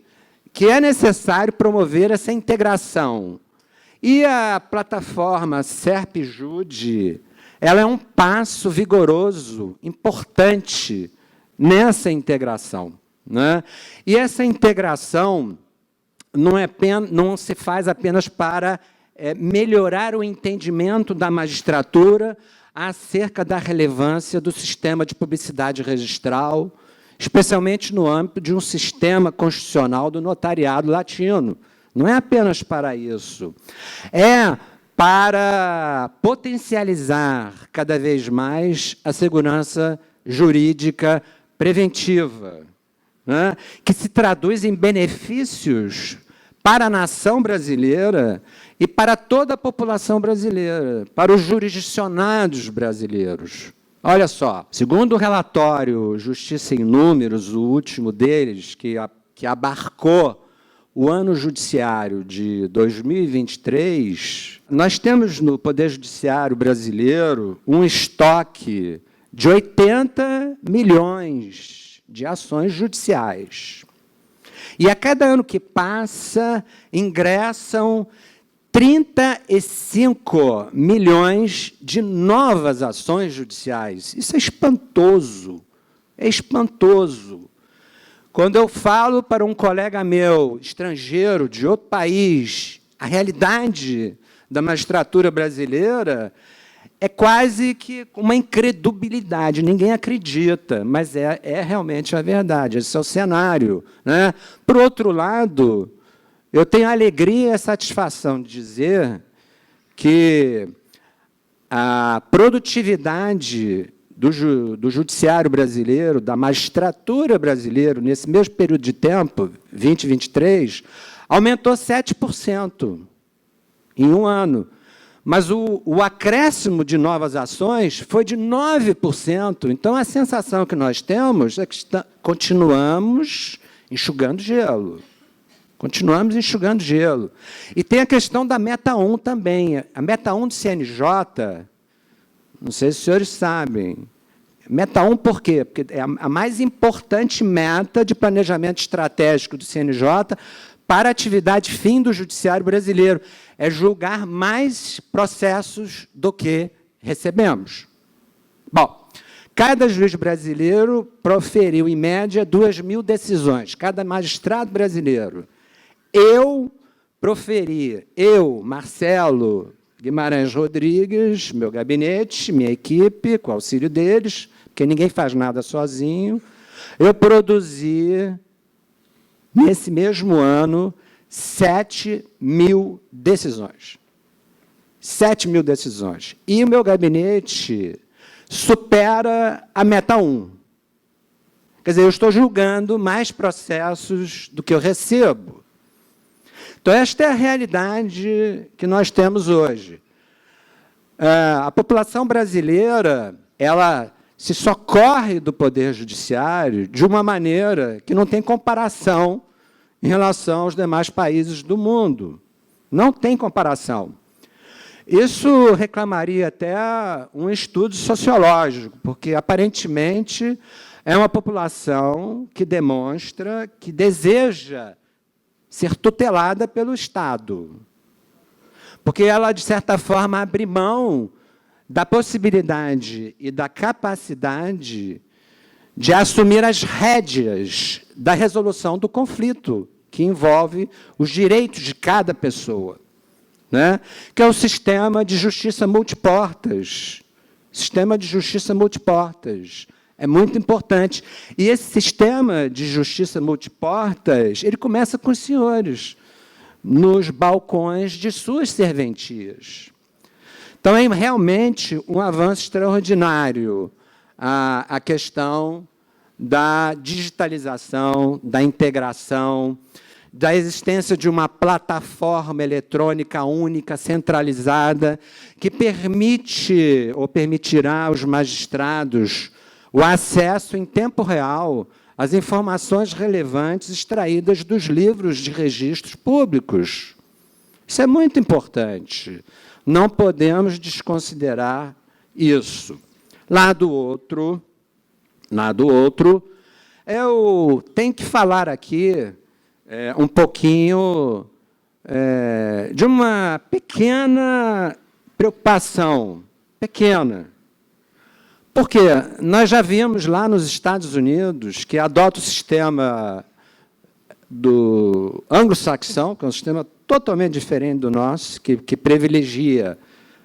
que é necessário promover essa integração. E a plataforma SERP-JUDE, ela é um passo vigoroso, importante, nessa integração. E essa integração não se faz apenas para melhorar o entendimento da magistratura acerca da relevância do sistema de publicidade registral, especialmente no âmbito de um sistema constitucional do notariado latino. Não é apenas para isso. É para potencializar cada vez mais a segurança jurídica preventiva, que se traduz em benefícios para a nação brasileira e para toda a população brasileira, para os jurisdicionados brasileiros. Olha só, segundo o relatório Justiça em Números, o último deles, que abarcou o ano judiciário de 2023, nós temos no Poder Judiciário brasileiro um estoque de 80 milhões de ações judiciais. E a cada ano que passa, ingressam 35 milhões de novas ações judiciais. Isso é espantoso. É espantoso. Quando eu falo para um colega meu, estrangeiro, de outro país, a realidade da magistratura brasileira é quase que uma incredulidade. Ninguém acredita, mas é realmente a verdade. Esse é o cenário, né? Por outro lado, eu tenho a alegria e a satisfação de dizer que a produtividade do judiciário brasileiro, da magistratura brasileira, nesse mesmo período de tempo, 2023, aumentou 7% em um ano. Mas o acréscimo de novas ações foi de 9%. Então, a sensação que nós temos é que continuamos enxugando gelo. Continuamos enxugando gelo. E tem a questão da Meta 1 também. A Meta 1 do CNJ, não sei se os senhores sabem. Meta 1 por quê? Porque é a mais importante meta de planejamento estratégico do CNJ para a atividade fim do judiciário brasileiro. É julgar mais processos do que recebemos. Bom, cada juiz brasileiro proferiu, em média, 2.000 decisões. Cada magistrado brasileiro. Eu proferi, Marcelo Guimarães Rodrigues, meu gabinete, minha equipe, com o auxílio deles, porque ninguém faz nada sozinho, eu produzi, nesse mesmo ano, 7.000 decisões. 7.000 decisões. E o meu gabinete supera a Meta 1. Quer dizer, eu estou julgando mais processos do que eu recebo. Então, esta é a realidade que nós temos hoje. A população brasileira, ela se socorre do Poder Judiciário de uma maneira que não tem comparação em relação aos demais países do mundo. Não tem comparação. Isso reclamaria até um estudo sociológico, porque, aparentemente, é uma população que demonstra que deseja ser tutelada pelo Estado. Porque ela, de certa forma, abre mão da possibilidade e da capacidade de assumir as rédeas da resolução do conflito, que envolve os direitos de cada pessoa, né? Que é o sistema de justiça multiportas. Sistema de justiça multiportas. É muito importante. E esse sistema de justiça multiportas, ele começa com os senhores, nos balcões de suas serventias. Então, é realmente um avanço extraordinário a questão da digitalização, da integração, da existência de uma plataforma eletrônica única, centralizada, que permite ou permitirá aos magistrados o acesso em tempo real às informações relevantes extraídas dos livros de registros públicos. Isso é muito importante. Não podemos desconsiderar isso. Lado outro, eu tenho que falar aqui um pouquinho de uma pequena preocupação, pequena. Porque nós já vimos lá nos Estados Unidos, que adota o sistema do anglo-saxão, que é um sistema totalmente diferente do nosso, que privilegia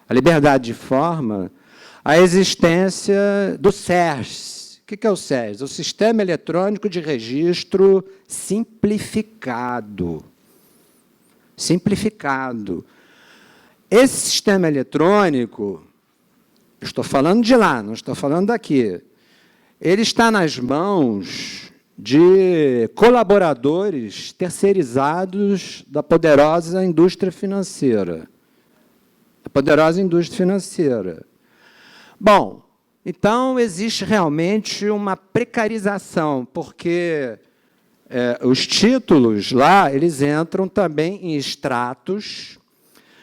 a liberdade de forma, a existência do SERS. O que é o SERS? O Sistema Eletrônico de Registro Simplificado. Simplificado. Esse sistema eletrônico, estou falando de lá, não estou falando daqui, ele está nas mãos de colaboradores terceirizados da poderosa indústria financeira. Bom, então existe realmente uma precarização, porque os títulos lá, eles entram também em extratos,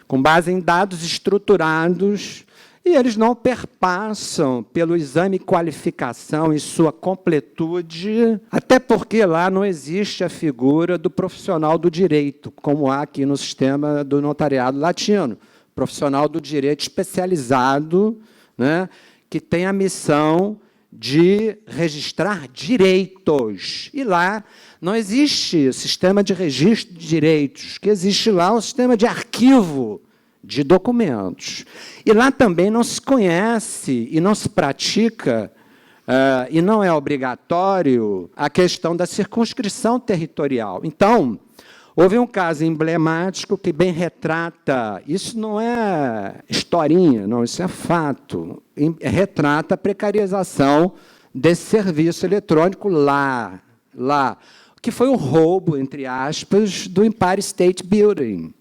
com base em dados estruturados, e eles não perpassam pelo exame e qualificação em sua completude, até porque lá não existe a figura do profissional do direito, como há aqui no sistema do notariado latino, profissional do direito especializado, né, que tem a missão de registrar direitos. E lá não existe o sistema de registro de direitos, que existe lá o sistema de arquivo de documentos. E lá também não se conhece e não se pratica, e não é obrigatório, a questão da circunscrição territorial. Então, houve um caso emblemático que bem retrata, isso não é historinha, não, isso é fato, retrata a precarização desse serviço eletrônico lá, que foi o roubo, entre aspas, do Empire State Building.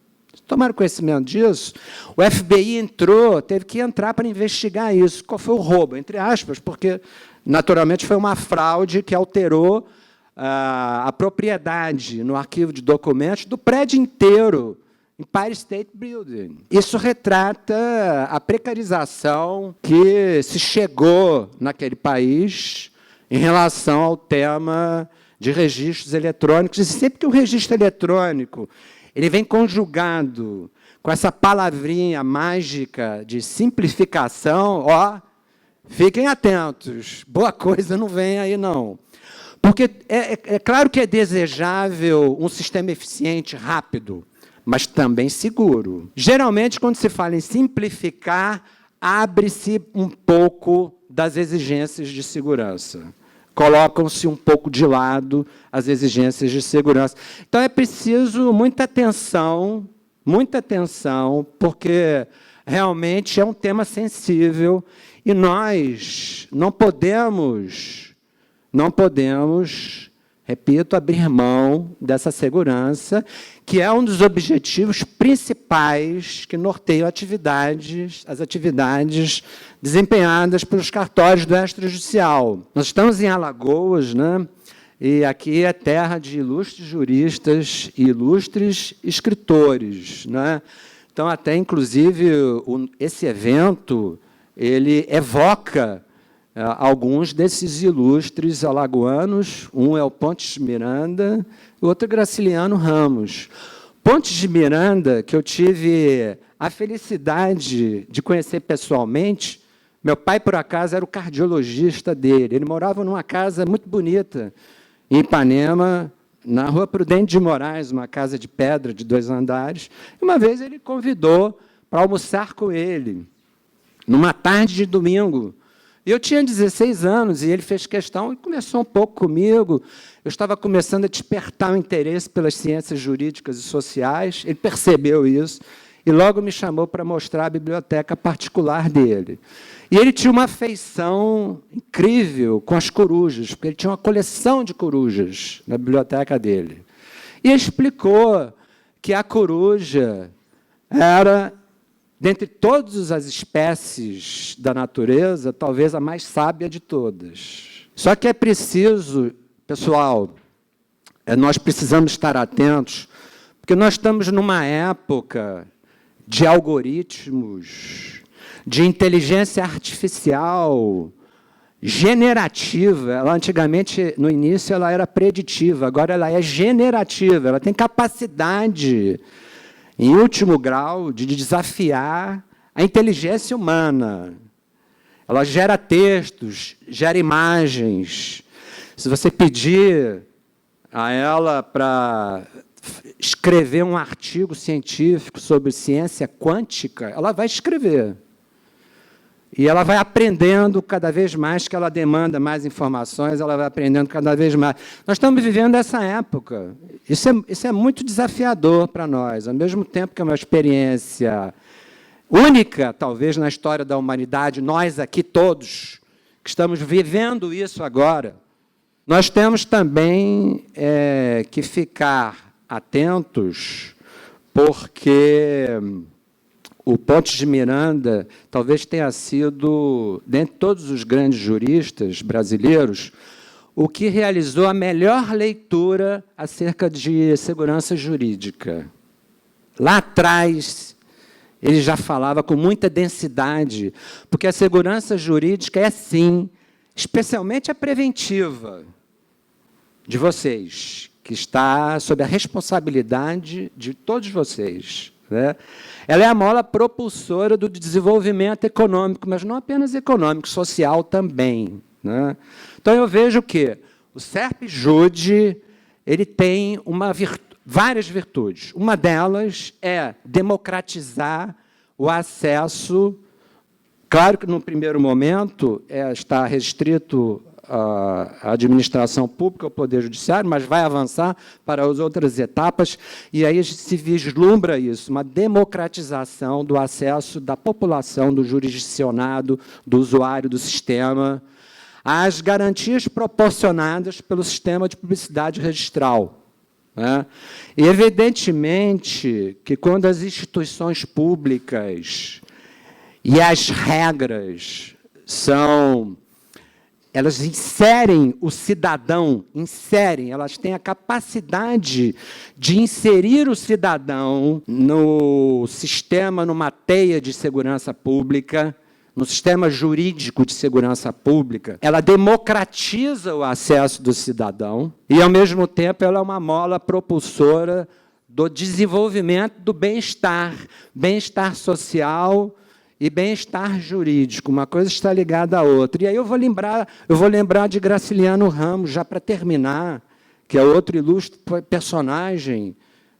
Tomaram conhecimento disso? O FBI entrou, teve que entrar para investigar isso. Qual foi o roubo? Entre aspas, porque, naturalmente, foi uma fraude que alterou a propriedade no arquivo de documentos do prédio inteiro, Empire State Building. Isso retrata a precarização que se chegou naquele país em relação ao tema de registros eletrônicos. E sempre que o registro eletrônico ele vem conjugado com essa palavrinha mágica de simplificação, ó, fiquem atentos, boa coisa não vem aí, não. Porque é claro que é desejável um sistema eficiente, rápido, mas também seguro. Geralmente, quando se fala em simplificar, abre-se um pouco das exigências de segurança. Colocam-se um pouco de lado as exigências de segurança. Então, é preciso muita atenção, porque realmente é um tema sensível e nós não podemos, repito, abrir mão dessa segurança, que é um dos objetivos principais que norteiam as atividades desempenhadas pelos cartórios do extrajudicial. Nós estamos em Alagoas, né? E aqui é terra de ilustres juristas e ilustres escritores, né? Então, até, inclusive, esse evento ele evoca alguns desses ilustres alagoanos. Um é o Pontes de Miranda, o outro é Graciliano Ramos. Pontes de Miranda, que eu tive a felicidade de conhecer pessoalmente, meu pai, por acaso, era o cardiologista dele. Ele morava numa casa muito bonita, em Ipanema, na Rua Prudente de Moraes, uma casa de pedra de 2 andares. E uma vez ele convidou para almoçar com ele, numa tarde de domingo. Eu tinha 16 anos e ele fez questão e conversou um pouco comigo. Eu estava começando a despertar o interesse pelas ciências jurídicas e sociais. Ele percebeu isso e logo me chamou para mostrar a biblioteca particular dele. E ele tinha uma afeição incrível com as corujas, porque ele tinha uma coleção de corujas na biblioteca dele. E explicou que a coruja era, dentre todas as espécies da natureza, talvez a mais sábia de todas. Só que é preciso, pessoal, nós precisamos estar atentos, porque nós estamos numa época de algoritmos, de inteligência artificial generativa. Ela, antigamente, no início, ela era preditiva, agora ela é generativa, ela tem capacidade, em último grau, de desafiar a inteligência humana. Ela gera textos, gera imagens. Se você pedir a ela para escrever um artigo científico sobre ciência quântica, ela vai escrever. E ela vai aprendendo cada vez mais, que ela demanda mais informações, ela vai aprendendo cada vez mais. Nós estamos vivendo essa época. Isso é muito desafiador para nós, ao mesmo tempo que é uma experiência única, talvez, na história da humanidade, nós aqui todos, que estamos vivendo isso agora, nós temos também que ficar atentos, porque o Pontes de Miranda talvez tenha sido, dentre todos os grandes juristas brasileiros, o que realizou a melhor leitura acerca de segurança jurídica. Lá atrás, ele já falava com muita densidade, porque a segurança jurídica é, sim, especialmente a preventiva de vocês, que está sob a responsabilidade de todos vocês, né? Ela é a mola propulsora do desenvolvimento econômico, mas não apenas econômico, social também, né? Então, eu vejo que o SERP-JUDE ele tem várias virtudes. Uma delas é democratizar o acesso. Claro que, no primeiro momento, está restrito à administração pública, ao Poder Judiciário, mas vai avançar para as outras etapas, e aí se vislumbra isso, uma democratização do acesso da população, do jurisdicionado, do usuário do sistema, às garantias proporcionadas pelo sistema de publicidade registral, né? E, evidentemente, que quando as instituições públicas e as regras elas inserem o cidadão, elas têm a capacidade de inserir o cidadão no sistema, numa teia de segurança pública, no sistema jurídico de segurança pública, ela democratiza o acesso do cidadão e, ao mesmo tempo, ela é uma mola propulsora do desenvolvimento do bem-estar social e bem-estar jurídico. Uma coisa está ligada à outra. E aí eu vou lembrar de Graciliano Ramos, já para terminar, que é outro ilustre personagem,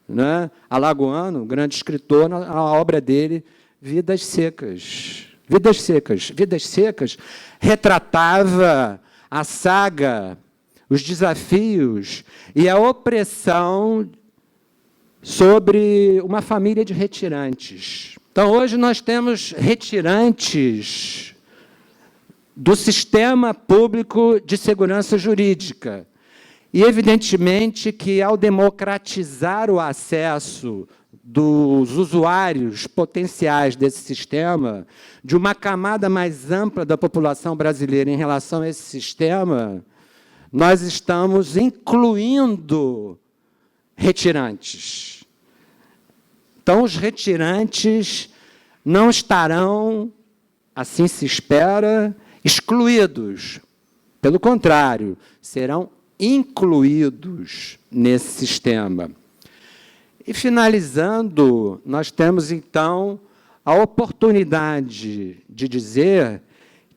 né, alagoano, grande escritor, na obra dele, Vidas Secas. Vidas Secas retratava a saga, os desafios e a opressão sobre uma família de retirantes. Então, hoje nós temos retirantes do sistema público de segurança jurídica. E, evidentemente, que, ao democratizar o acesso dos usuários potenciais desse sistema, de uma camada mais ampla da população brasileira em relação a esse sistema, nós estamos incluindo retirantes. Então, os retirantes não estarão, assim se espera, excluídos. Pelo contrário, serão incluídos nesse sistema. E, finalizando, nós temos, então, a oportunidade de dizer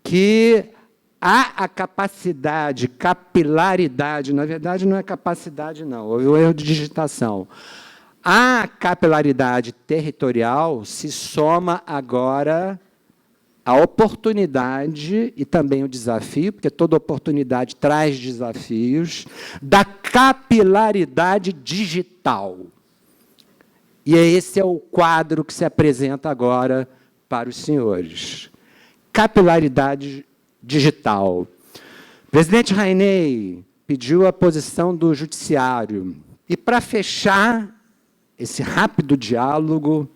que há a capacidade, capilaridade, na verdade, não é capacidade, não, houve um erro de digitação. A capilaridade territorial se soma agora à oportunidade e também o desafio, porque toda oportunidade traz desafios, da capilaridade digital. E esse é o quadro que se apresenta agora para os senhores. Capilaridade digital. O presidente Rainey pediu a posição do Judiciário. E, para fechar esse rápido diálogo,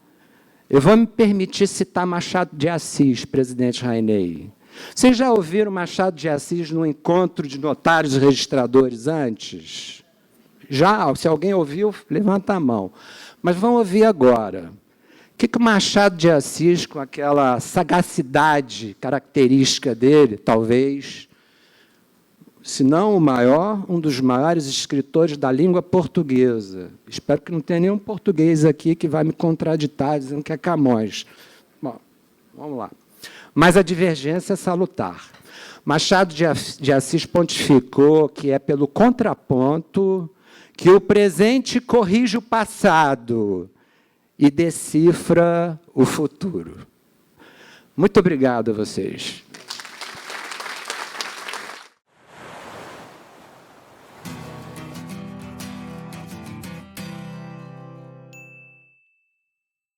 eu vou me permitir citar Machado de Assis, presidente Rainey. Vocês já ouviram Machado de Assis no encontro de notários e registradores antes? Já? Se alguém ouviu, levanta a mão. Mas vamos ouvir agora. O que o Machado de Assis, com aquela sagacidade característica dele, talvez, se não o maior, um dos maiores escritores da língua portuguesa. Espero que não tenha nenhum português aqui que vai me contraditar, dizendo que é Camões. Bom, vamos lá. Mas a divergência é salutar. Machado de Assis pontificou que é pelo contraponto que o presente corrige o passado e decifra o futuro. Muito obrigado a vocês.